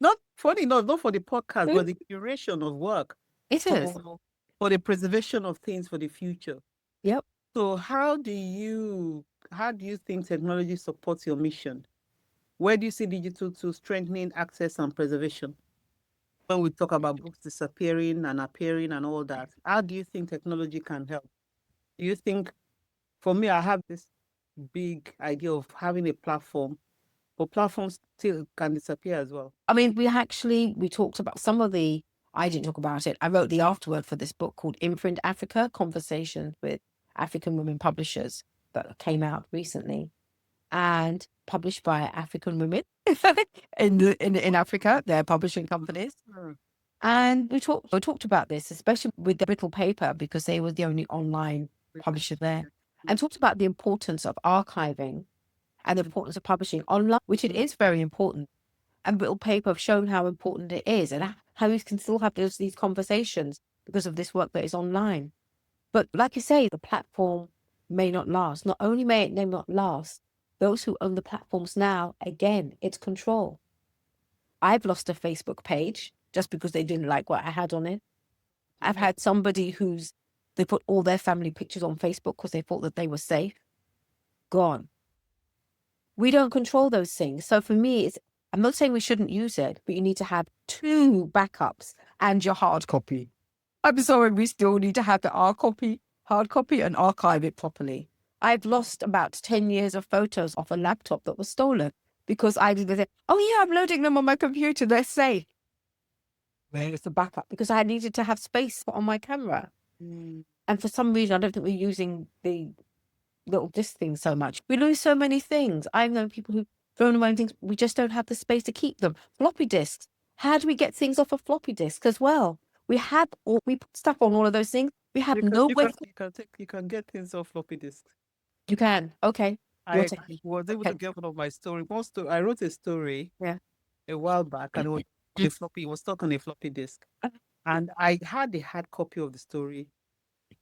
Not funny enough, not for the podcast, but the curation of work. It is. For the preservation of things for the future. Yep. So how do you think technology supports your mission? Where do you see digital tools strengthening access and preservation? When we talk about books disappearing and appearing and all that, how do you think technology can help? Do you think, for me, I have this big idea of having a platform But platforms still can disappear as well. I mean, we talked about some of the, I didn't talk about it. I wrote the afterword for this book called Imprint Africa, Conversations with African Women Publishers, that came out recently and published by African women in Africa, their publishing companies. Mm. And we talked about this, especially with the Brittle paper, because they were the only online publisher there, and talked about the importance of archiving and the importance of publishing online, which it is very important. And Brittle paper have shown how important it is and how you can still have these conversations because of this work that is online. But like you say, the platform may not last. Not only may it not last, those who own the platforms now, again, it's control. I've lost a Facebook page just because they didn't like what I had on it. I've had somebody they put all their family pictures on Facebook because they thought that they were safe. Gone. We don't control those things. So for me, I'm not saying we shouldn't use it, but you need to have 2 backups and your hard copy. I'm sorry, we still need to have the hard copy and archive it properly. I've lost about 10 years of photos off a laptop that was stolen because I did say, oh yeah, I'm loading them on my computer, they're safe. Where is the backup? Because I needed to have space on my camera. Mm. And for some reason, I don't think we're using the little disc thing so much. We lose so many things. I know people who've thrown away things. We just don't have the space to keep them. Floppy disks. How do we get things off a floppy disk as well? We put stuff on all of those things. We have no way. You can get things off floppy disks. You can. Okay. You're I taking. was able to get one of my story. I wrote a story Yeah. a while back, and it was stuck on a floppy disk. And I had a hard copy of the story.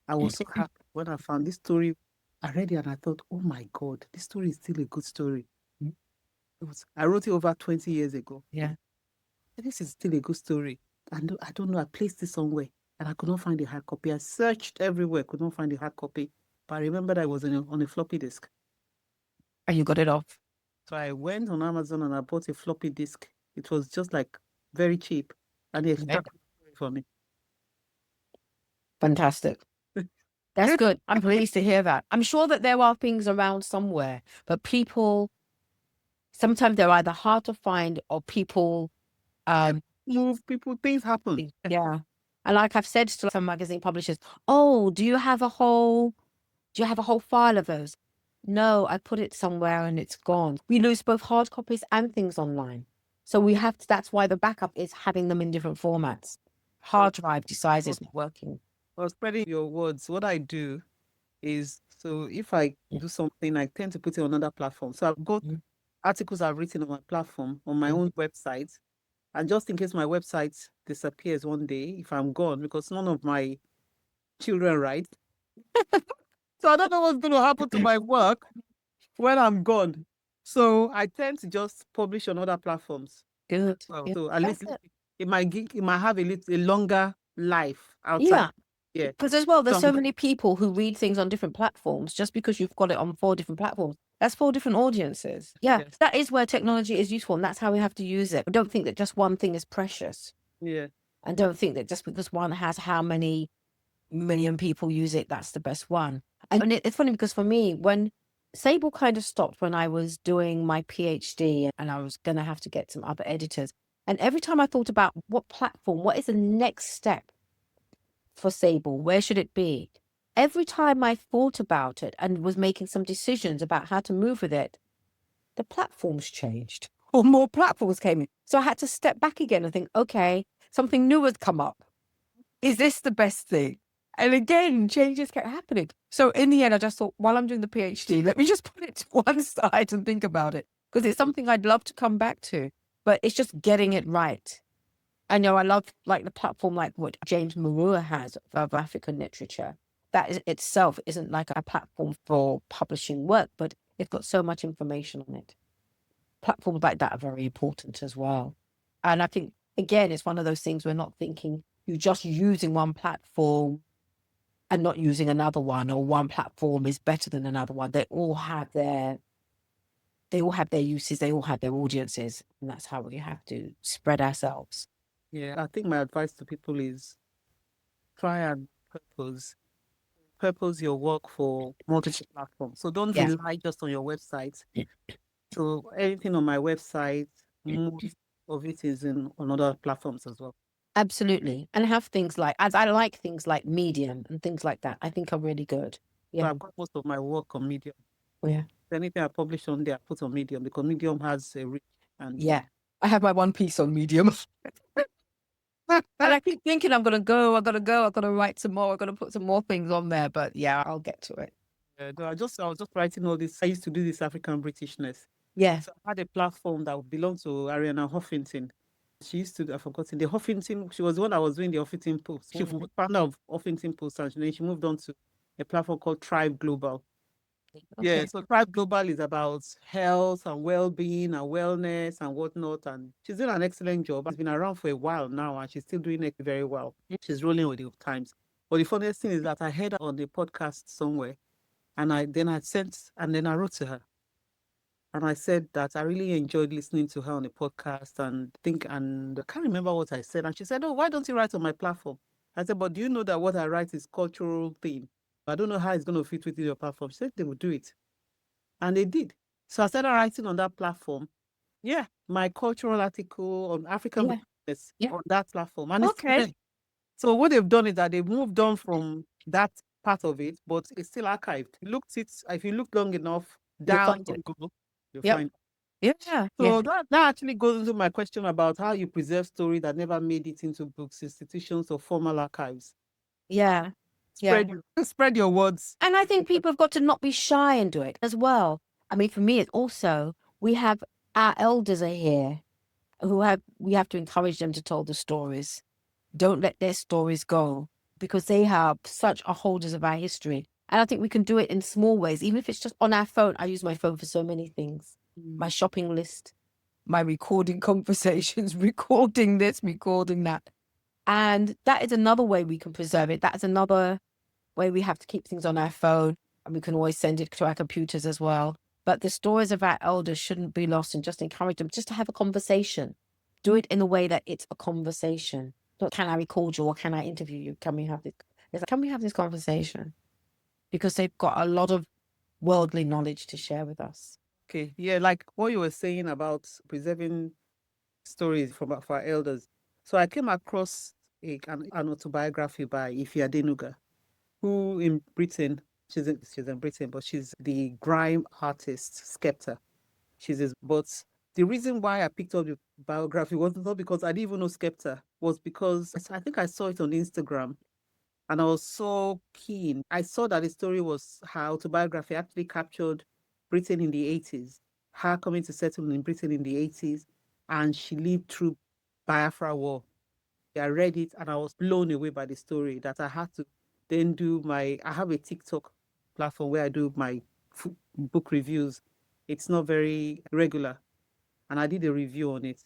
I was so happy when I found this story. I read it and I thought, oh my God, this story is still a good story. I wrote it over 20 years ago. Yeah. This is still a good story. I don't know. I placed it somewhere and I could not find the hard copy. I searched everywhere, could not find the hard copy. But I remembered I was on a floppy disk. And you got it off. So I went on Amazon and I bought a floppy disk. It was just like very cheap. And they extracted it for me. Fantastic. That's good. I'm pleased to hear that. I'm sure that there are things around somewhere, but sometimes they're either hard to find or people move, things happen. Yeah. And like I've said to some magazine publishers, oh, do you have a whole file of those? No, I put it somewhere and it's gone. We lose both hard copies and things online. So that's why the backup is having them in different formats. Hard drive decides it's not working. Well, spreading your words, what I do is, so if I do something, I tend to put it on another platform. So I've got articles I've written on my platform, on my own website. And just in case my website disappears one day, if I'm gone, because none of my children write. So I don't know what's going to happen to my work when I'm gone. So I tend to just publish on other platforms. Good. So at least it might have a longer life outside. Yeah. Because as well, there's so many people who read things on different platforms. Just because you've got it on 4 different platforms, that's 4 different audiences. Yeah, yes. That is where technology is useful, and that's how we have to use it. I don't think that just one thing is precious. Yeah. And don't think that just because one has how many million people use it, that's the best one. And it's funny because for me, when Sable kind of stopped when I was doing my PhD and I was going to have to get some other editors. And every time I thought about what platform, what is the next step for Sable, where should it be? Every time I thought about it and was making some decisions about how to move with it, the platforms changed or more platforms came in. So I had to step back again and think, okay, something new has come up. Is this the best thing? And again, changes kept happening. So in the end, I just thought, while I'm doing the PhD, let me just put it to one side and think about it. Because it's something I'd love to come back to. But it's just getting it right. I know I love like the platform like what James Marua has of African literature. That itself isn't like a platform for publishing work, but it's got so much information on it. Platforms like that are very important as well. And I think, again, it's one of those things we're not thinking you're just using one platform and not using another one, or one platform is better than another one. They all have their uses, they all have their audiences, and that's how we have to spread ourselves. Yeah, I think my advice to people is try and purpose your work for multiple platforms. So don't rely just on your website. So anything on my website, most of it is on other platforms as well. Absolutely. And have things like, as I like things like Medium and things like that, I think are really good. So Yeah. I've got most of my work on Medium. Yeah. Anything I publish on there, I put on Medium because Medium has a reach. And Yeah. I have my one piece on Medium. And I keep thinking I'm gonna write some more, I'm gonna put some more things on there, but yeah, I'll get to it. no, I was just writing all this. I used to do this African Britishness. Yeah. So I had a platform that belonged to Ariana Huffington. She used to, I've forgotten, the Huffington, she was the one that was doing the Huffington Post. She was founder of Huffington Post, and then she moved on to a platform called Tribe Global. Yeah, Okay. so Tribe Global is about health and well-being and wellness and whatnot. And she's doing an excellent job. She's been around for a while now, and she's still doing it very well. She's rolling with the times. But the funniest thing is that I heard her on the podcast somewhere, and then I wrote to her. And I said that I really enjoyed listening to her on the podcast and I can't remember what I said. And she said, "Oh, why don't you write on my platform?" I said, "But do you know that what I write is cultural theme? I don't know how it's going to fit within your platform." She said they would do it. And they did. So I started writing on that platform. Yeah, my cultural article on African Yeah. business Yeah. on that platform. And it's still Okay. there. So what they've done is that they've moved on from that part of it, but it's still archived. If you look long enough You'll down find on it. Google, you'll Yep. find. Yeah. Yeah. So that actually goes into my question about how you preserve story that never made it into books, institutions, or formal archives. Yeah. Yeah. Spread your words. And I think people have got to not be shy and do it as well. I mean, for me, it's also, we have our elders are here we have to encourage them to tell the stories. Don't let their stories go because they have such a holders of our history. And I think we can do it in small ways, even if it's just on our phone. I use my phone for so many things. My shopping list, my recording conversations, recording this, recording that. And that is another way we can preserve it. That's another way we have to keep things on our phone, and we can always send it to our computers as well. But the stories of our elders shouldn't be lost, and just encourage them just to have a conversation. Do it in a way that it's a conversation. Not can I record you or can I interview you? Can we have this? It's like, can we have this conversation? Because they've got a lot of worldly knowledge to share with us. Okay, yeah, like what you were saying about preserving stories from for our elders. So I came across an autobiography by Ify Adenuga, who in Britain, she's in Britain, but she's the grime artist Skepta. But the reason why I picked up the biography was not because I didn't even know Skepta, was because I think I saw it on Instagram and I was so keen. I saw that the story was her autobiography actually captured Britain in the 80s, her coming to settle in Britain in the 80s, and she lived through Biafra War. I read it and I was blown away by the story that I had to then I have a TikTok platform where I do my book reviews. It's not very regular. And I did a review on it.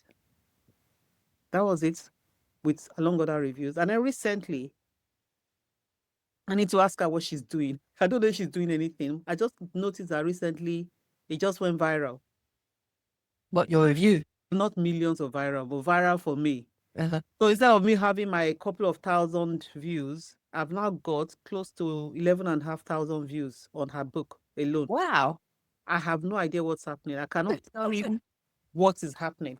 That was it with along other reviews. And then recently, I need to ask her what she's doing. I don't know if she's doing anything. I just noticed that recently it just went viral. What, your review? Not millions of viral, but viral for me. Uh-huh. So instead of me having my couple of thousand views, I've now got close to 11,500 views on her book alone. Wow. I have no idea what's happening. I cannot tell you what is happening.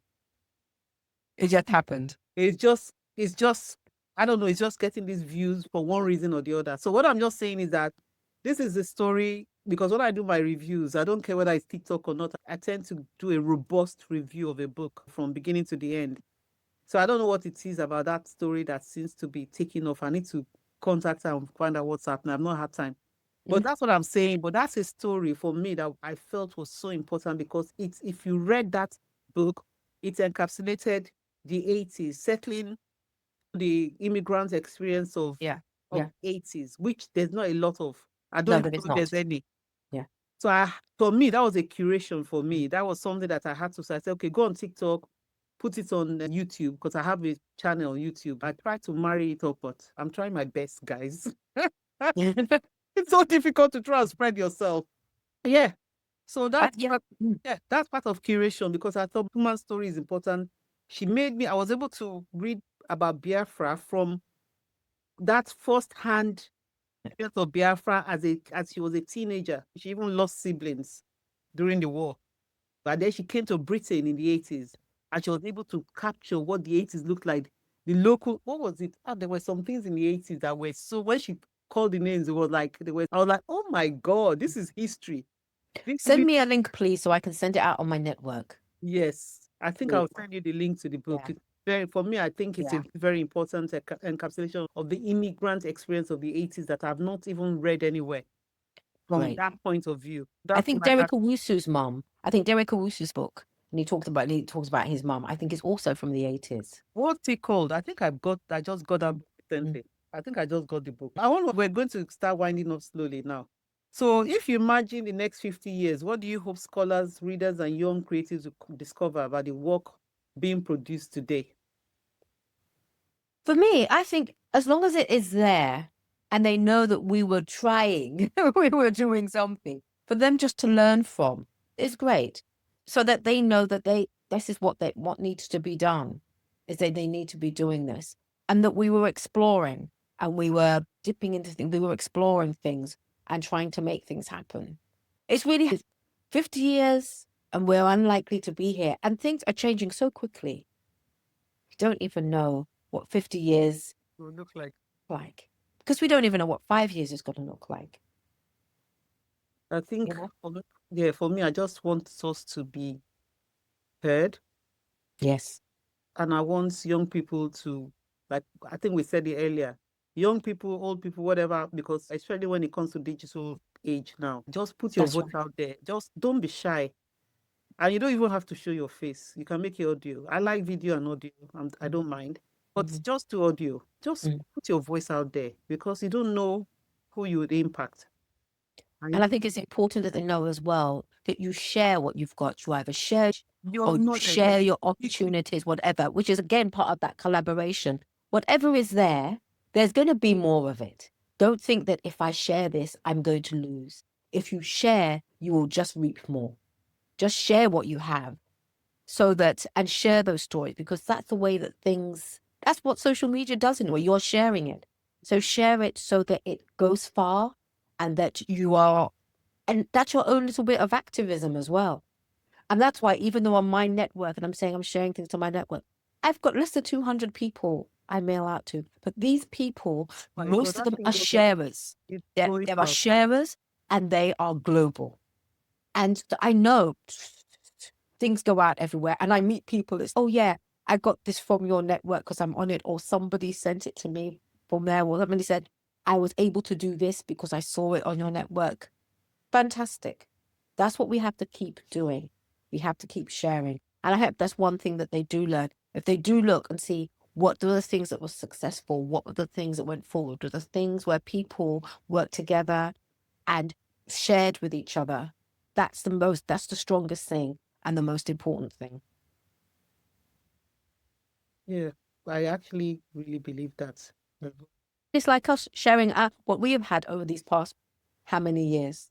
It just happened. It's just, I don't know, it's just getting these views for one reason or the other. So what I'm just saying is that this is the story, because when I do my reviews, I don't care whether it's TikTok or not, I tend to do a robust review of a book from beginning to the end. So I don't know what it is about that story that seems to be taking off. I need to contact her and find out what's happening. I've not had time. But that's what I'm saying. But that's a story for me that I felt was so important because if you read that book, it encapsulated the 80s, settling the immigrant experience of Yeah. of Yeah. 80s, which there's not a lot of. I No, don't but even it's know if there's not. any. Yeah. So for me, that was a curation for me. That was something that I had to say. I said, okay, go on TikTok, put it on YouTube because I have a channel on YouTube. I try to marry it up, but I'm trying my best, guys. It's so difficult to try and spread yourself. Yeah. So Yeah. that's part of curation because I thought human story is important. I was able to read about Biafra from that first-hand experience of Biafra as she was a teenager. She even lost siblings during the war. But then she came to Britain in the 80s and she was able to capture what the 80s looked like. The local, what was it? Ah, there were some things in the 80s that were so, when she called the names, it was like, I was like, oh my God, this is history. This is Send me a link, please, so I can send it out on my network. Yes, I think Please. I'll send you the link to the book. Yeah. It's very, for me, I think it's Yeah. a very important encapsulation of the immigrant experience of the 80s that I've not even read anywhere from Great. that point of view. I That's think why Derek Owusu's mum. I think Derek Owusu's book, and he talks about his mum. I think it's also from the 80s. what's it called? I just got that book Mm. recently. I think I just got the book. We're going to start winding up slowly now. So if you imagine the next 50 years, what do you hope scholars, readers, and young creatives will discover about the work being produced today? For me, I think as long as it is there and they know that we were trying, we were doing something, for them just to learn from is great. So that they know that this is what needs to be done, is that they need to be doing this. And that we were exploring and we were dipping into things, we were exploring things and trying to make things happen. It's really 50 years and we're unlikely to be here. And things are changing so quickly. You don't even know what 50 years Will look like, because we don't even know what 5 years is going to look like. I You think, know? yeah, for me, I just want us to be heard, Yes, and I want young people to, like, I think we said it earlier, young people, old people, whatever, because especially when it comes to digital age now, just put your that's voice right. out there. Just don't be shy. And you don't even have to show your face. You can make it audio. I like video and audio. I don't mind. But Mhm. just do audio. Just Mm. put your voice out there because you don't know who you would impact. And And I think it's important that they know as well that you share what you've got. You either share your or you knowledge. share your opportunities, whatever, which is again part of that collaboration. Whatever is there, there's going to be more of it. Don't think that if I share this, I'm going to lose. If you share, you will just reap more. Just share what you have so that, and share those stories, because that's the way that things, that's what social media does in a way. You're sharing it. So share it so that it goes far and that you are, and that's your own little bit of activism as well. And that's why, even though on my network, and I'm saying I'm sharing things on my network, I've got less than 200 people I mail out to. But these people, My God, most of that them thing are sharers. it's There, going there are out. sharers and they are global. And I know things go out everywhere. And I meet people, it's, oh, yeah, I got this from your network because I'm on it. Or somebody sent it to me from there. Or somebody said, I was able to do this because I saw it on your network. Fantastic. That's what we have to keep doing. We have to keep sharing. And I hope that's one thing that they do learn. If they do look and see what were the things that were successful, what were the things that went forward, were the things where people worked together and shared with each other, that's the strongest thing and the most important thing. Yeah, I actually really believe that. It's like us sharing what we have had over these past how many years.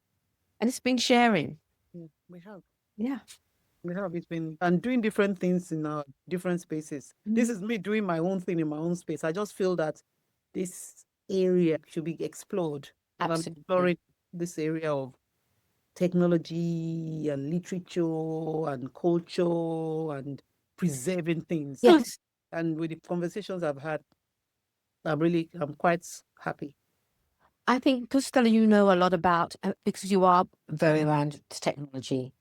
And it's been sharing. Yeah, we have. Yeah. We have. It's been and doing different things in our different spaces. This is me doing my own thing in my own space. I just feel that this area should be explored. And I'm Absolutely. exploring this area of technology and literature and culture and preserving things. Yes. And with the conversations I've had, I'm quite happy. I think because Stella, you know a lot about, because you are very around technology,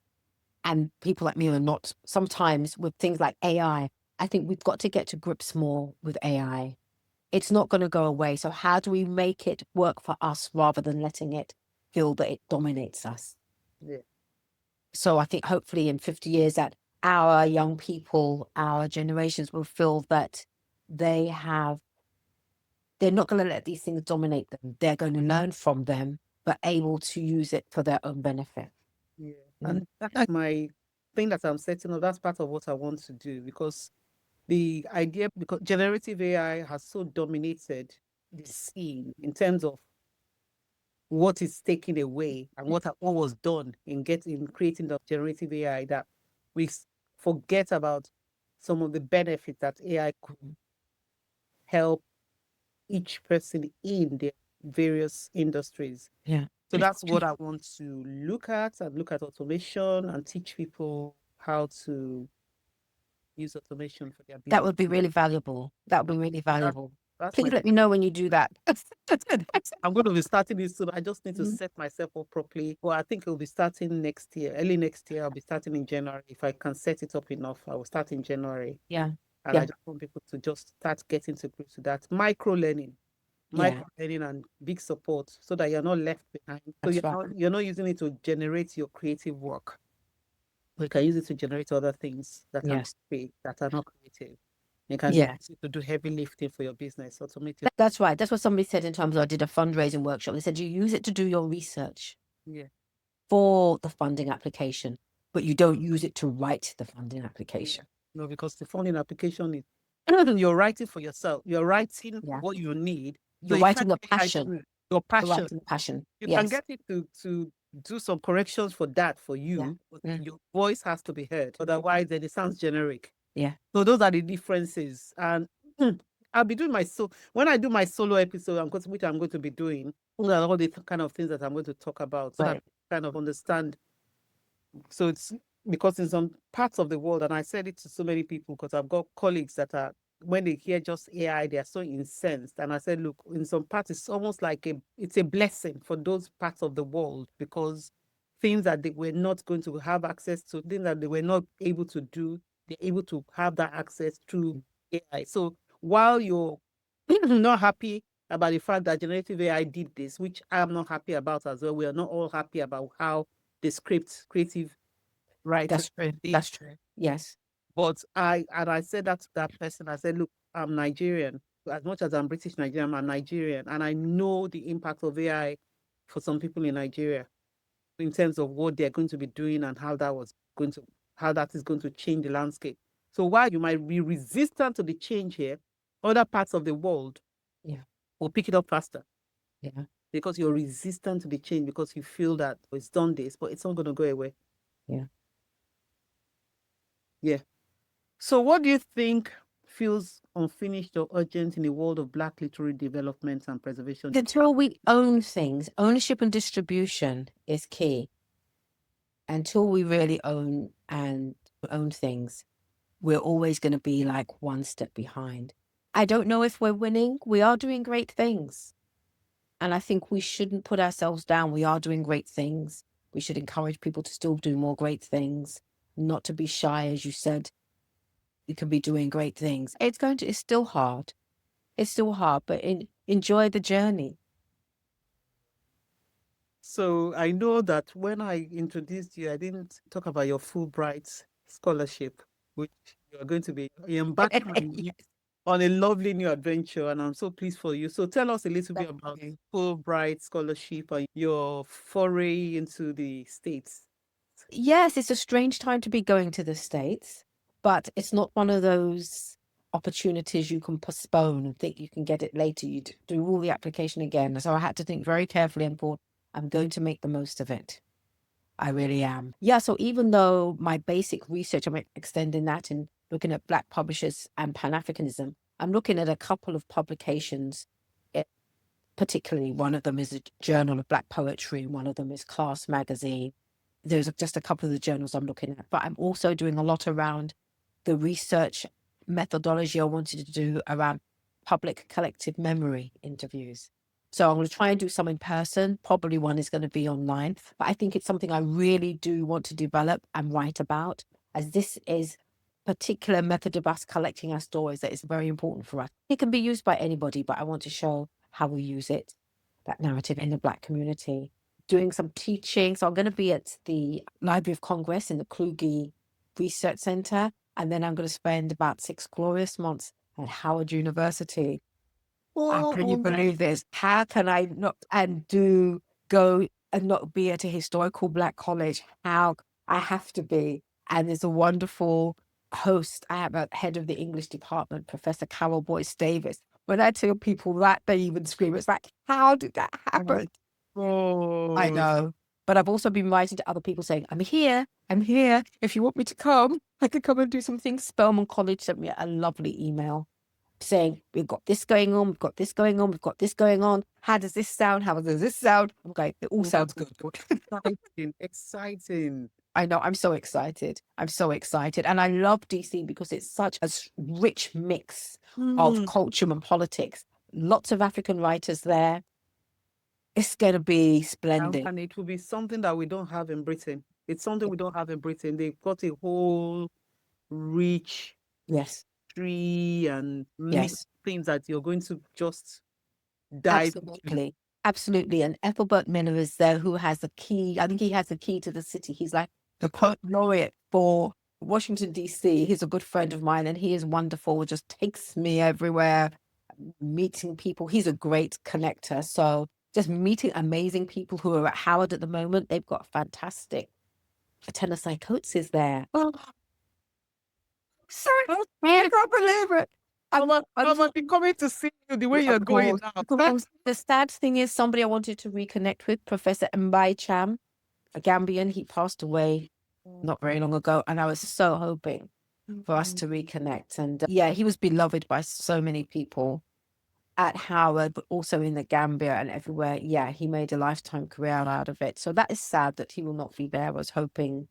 and people like me are not sometimes with things like AI. I think we've got to get to grips more with AI. It's not going to go away. So how do we make it work for us rather than letting it feel that it dominates us? Yeah. So I think hopefully in 50 years that our young people, our generations will feel that they have, they're not going to let these things dominate them. They're going to learn from them, but able to use it for their own benefit. Yeah. Mm. And that's my thing that I'm setting up. That's part of what I want to do because the idea, because generative AI has so dominated the scene in terms of what is taken away and what was done in creating the generative AI that we forget about some of the benefits that AI could help each person in their various industries. Yeah. So that's what I want to look at and look at automation and teach people how to use automation for their That business. would be really valuable. That would be really That, valuable. that's Please my. let me know when you do that. I'm going to be starting this soon. I just need to Mhm. set myself up properly. Well, I think it'll be starting next year, early next year. I'll be starting in January. If I can set it up enough, I will start in January. Yeah. And I Yeah. just want people to just start getting to grips with that Yeah. micro learning and big support so that you're not left behind. So That's right. you're not using it to generate your creative work. You can use it to generate other things that are not Yes. that are not creative. You can Yeah. use it to do heavy lifting for your business, automate your. That's right. That's what somebody said in terms of I did a fundraising workshop. They said you use it to do your research Yeah. for the funding application, but you don't use it to write the funding application. No, because the funding application is you're writing for yourself. You're writing Yeah. what you need. So You're you can't writing a get AI to passion. do it. Your You're passion. writing a passion. You can Yes. get it to do some corrections for that for Yeah. you, but Mm. your voice has to be heard. Otherwise, then it sounds generic. Yeah. So those are the differences. And I'll be doing when I do my solo episode, which I'm going to be doing, all the kind of things that I'm going to talk about, so that Right. people kind of understand. So it's because in some parts of the world, and I said it to so many people because I've got colleagues that are, when they hear just AI, they are so incensed. And I said, look, in some parts, it's almost like it's a blessing for those parts of the world because things that they were not going to have access to, things that they were not able to do, they're able to have that access through AI. So while you're not happy about the fact that generative AI did this, which I'm not happy about as well, we are not all happy about how the script creative writer That's true. did. That's true. Yes. But I said that to that person. I said, look, I'm Nigerian. As much as I'm British Nigerian, I'm Nigerian, and I know the impact of AI for some people in Nigeria in terms of what they're going to be doing and how that is going to change the landscape. So while you might be resistant to the change here, other parts of the world Yeah. will pick it up faster Yeah. because you're resistant to the change because you feel that it's done this, but it's not going to go away. Yeah. Yeah. So what do you think feels unfinished or urgent in the world of Black literary development and preservation? Until we own things, ownership and distribution is key. Until we really own things, we're always going to be like one step behind. I don't know if we're winning. We are doing great things. And I think we shouldn't put ourselves down. We are doing great things. We should encourage people to still do more great things, not to be shy, as you said. You can be doing great things. It's still hard. It's still hard, but enjoy the journey. So I know that when I introduced you, I didn't talk about your Fulbright scholarship, which you are going to be embarking Yes. on a lovely new adventure, and I'm so pleased for you. So tell us a little bit Thank about you. Fulbright scholarship and your foray into the States. Yes, it's a strange time to be going to the States, but it's not one of those opportunities you can postpone and think you can get it later. You do all the application again. So I had to think very carefully and thought, I'm going to make the most of it. I really am. Yeah, so even though my basic research, I'm extending that and looking at Black publishers and Pan-Africanism, I'm looking at a couple of publications. Particularly, one of them is a Journal of Black Poetry, and one of them is Class Magazine. Those are just a couple of the journals I'm looking at. But I'm also doing a lot around the research methodology I wanted to do around public collective memory interviews. So I'm going to try and do some in person. Probably one is going to be online. But I think it's something I really do want to develop and write about, as this is particular method of us collecting our stories that is very important for us. It can be used by anybody, but I want to show how we use it, that narrative in the Black community. Doing some teaching. So I'm going to be at the Library of Congress in the Kluge Research Center. And then I'm going to spend about 6 glorious months at Howard University. Can you believe this? How can I not go and not be at a historical Black college? How I have to be. And there's a wonderful host. I have a head of the English department, Professor Carol Boyce Davis. When I tell people that, they even scream. It's like, how did that happen? I Oh, know. But I've also been writing to other people saying, I'm here. If you want me to come, I could come and do some things. Spelman College sent me a lovely email saying, we've got this going on, we've got this going on, we've got this going on. How does this sound? How does this sound? I'm going, it all sounds good. exciting, exciting. I know. I'm so excited. I'm so excited. And I love DC because it's such a rich mix of culture and politics. Lots of African writers there. It's going to be splendid. And it will be something that we don't have in Britain. It's something we don't have in Britain. They've got a whole rich Yes. tree and many Yes. things that you're going to just dive into. Absolutely. Absolutely. And Ethelbert Miller is there who has the key. I think he has the key to the city. He's like the poet laureate for Washington, D.C. He's a good friend of mine and he is wonderful. Just takes me everywhere, meeting people. He's a great connector. So just meeting amazing people who are at Howard at the moment. They've got fantastic Tennessee coats is there. Oh, sorry, I can't believe it. I'm coming to see you the way you're going now. The sad thing is somebody I wanted to reconnect with, Professor Mbai Cham, a Gambian. He passed away not very long ago, and I was so hoping for us to reconnect. And yeah, he was beloved by so many people at Howard, but also in the Gambia and everywhere. Yeah, he made a lifetime career out of it. So that is sad that he will not be there. I was hoping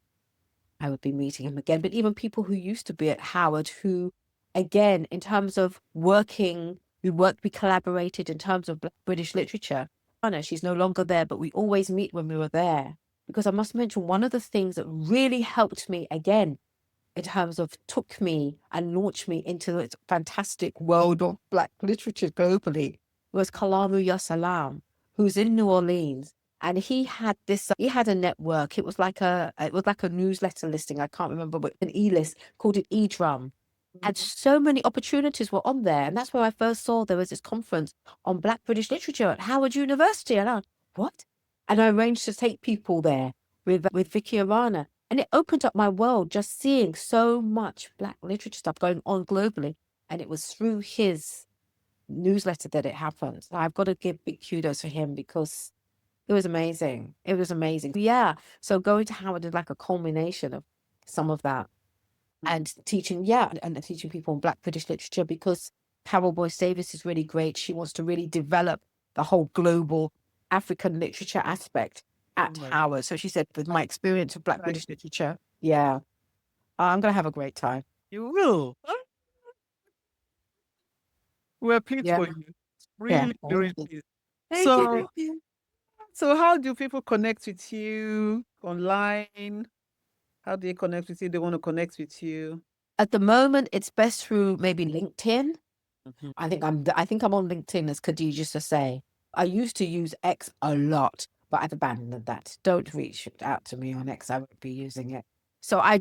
I would be meeting him again. But even people who used to be at Howard, who, again, in terms of working, we collaborated in terms of British literature. Anna, she's no longer there, but we always meet when we were there. Because I must mention, one of the things that really helped me, again, in terms of took me and launched me into this fantastic world of Black literature globally, was Kalamu Yasalam, who's in New Orleans. And he had a network. It was like a newsletter listing. I can't remember, but an e-list called it eDrum. And so many opportunities were on there. And that's where I first saw there was this conference on Black British literature at Howard University. And what? And I arranged to take people there with Vicky Arana. And it opened up my world just seeing so much Black literature stuff going on globally. And it was through his newsletter that it happened. So I've got to give big kudos for him because it was amazing. It was amazing. Yeah. So going to Howard is like a culmination of some of that and teaching, and teaching people on Black British literature because Carol Boyce Davis is really great. She wants to really develop the whole global African literature aspect at Howard. So she said, with my experience of Black British literature, I'm going to have a great time. You will. We're pleased for you. Really, really pleased. So how do people connect with you online? How do they connect with you? They want to connect with you. At the moment, it's best through maybe LinkedIn. I think I'm on LinkedIn as Kadija Sesay. I used to use X a lot, but I've abandoned that. Don't reach out to me on X. I won't be using it. So I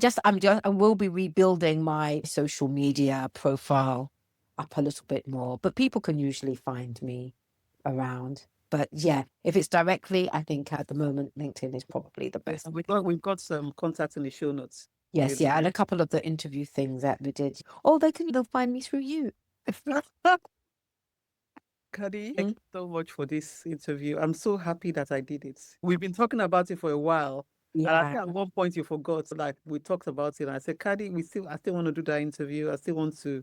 will be rebuilding my social media profile up a little bit more, but people can usually find me around. But yeah, if it's directly, I think at the moment LinkedIn is probably the best. We've got some contacts in the show notes. Yes, and a couple of the interview things that we did. Oh, they'll find me through you. Kadi, thank you so much for this interview. I'm so happy that I did it. We've been talking about it for a while. And I think at one point you forgot, like we talked about it. And I said, Kadi, I still want to do that interview. I still want to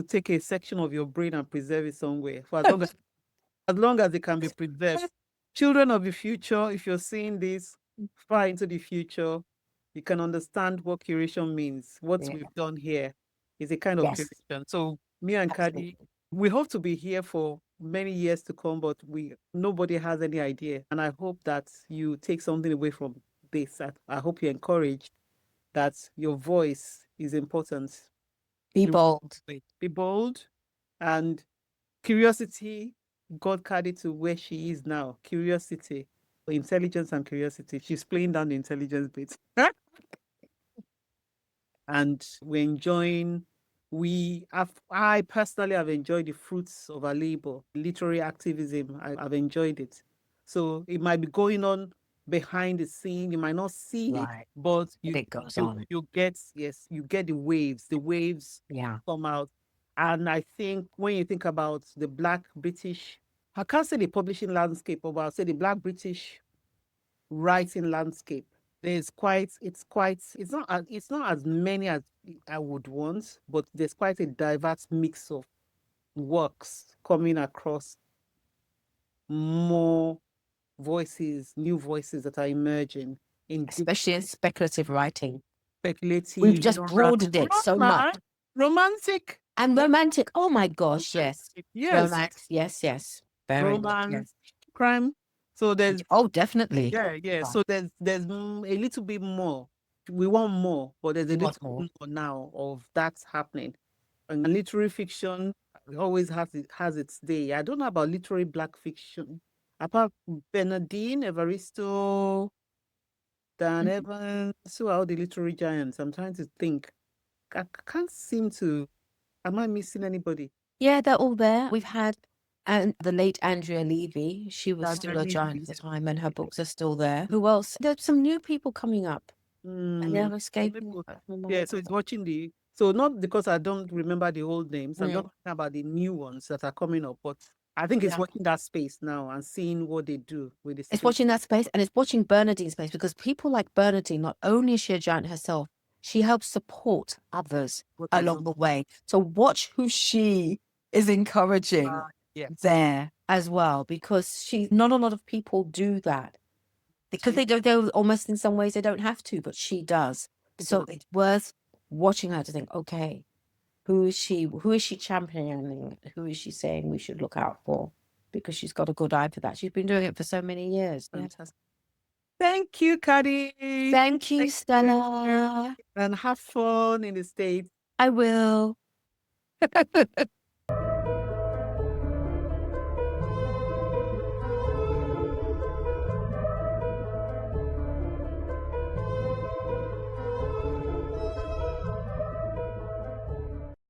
take a section of your brain and preserve it somewhere for as long as it can be preserved. Children of the future, if you're seeing this far into the future, you can understand what curation means. What we've done here is a kind of curation. So me and Kadi, we hope to be here for many years to come, but nobody has any idea. And I hope that you take something away from this. I hope you're encouraged that your voice is important. Be bold. Be bold. And curiosity got Kadi to where she is now. Curiosity, intelligence and curiosity. She's playing down the intelligence bit. And we're enjoying, I personally have enjoyed the fruits of our labor, literary activism. I've enjoyed it. So it might be going on behind the scene. You might not see it, but you get the waves. The waves come out. And I think when you think about the Black British, I can't say the publishing landscape, but I'll say the Black British writing landscape, it's not as many as I would want, but there's quite a diverse mix of works coming across, more voices, new voices that are emerging. in deep especially in speculative writing. We've speculative, just broadened it so much. romantic. And romantic. Oh my gosh, yes. Yes, Romance. Yes, yes. Very much. romance, Yes. crime. So there's Oh, definitely. yeah. So there's a little bit more. We want more, but there's a You little want more? bit more now of that happening. And literary fiction always has its day. I don't know about literary black fiction. Apart Bernardine, Evaristo, Dan Mhm. Evans, who are all the literary giants? I'm trying to think. I can't seem to. Am I missing anybody? Yeah, they're all there. We've had and the late Andrea Levy. She was Daniel still a giant at the time, and her books are still there. Who else? There's some new people coming up, and they're escaping. Maybe- I can't remember Yeah, what so they're it's called. watching so not because I don't remember the old names, I'm just Mm, talking about the new ones that are coming up. But I think it's yeah. watching that space now and seeing what they do with the It's space. watching that space, and it's watching Bernadine's space, because people like Bernadine, not only is she a giant herself, she helps support others What they along do. the way. So watch who she is encouraging Yeah. there as well, because not a lot of people do that, because they almost, in some ways they don't have to, but she does. So it's worth watching her to think, okay, who is she championing? Who is she saying we should look out for? Because she's got a good eye for that. She's been doing it for so many years. Yeah. Fantastic. Thank you, Kadi. Thank you, Thank Stella. and have fun in the States. I will.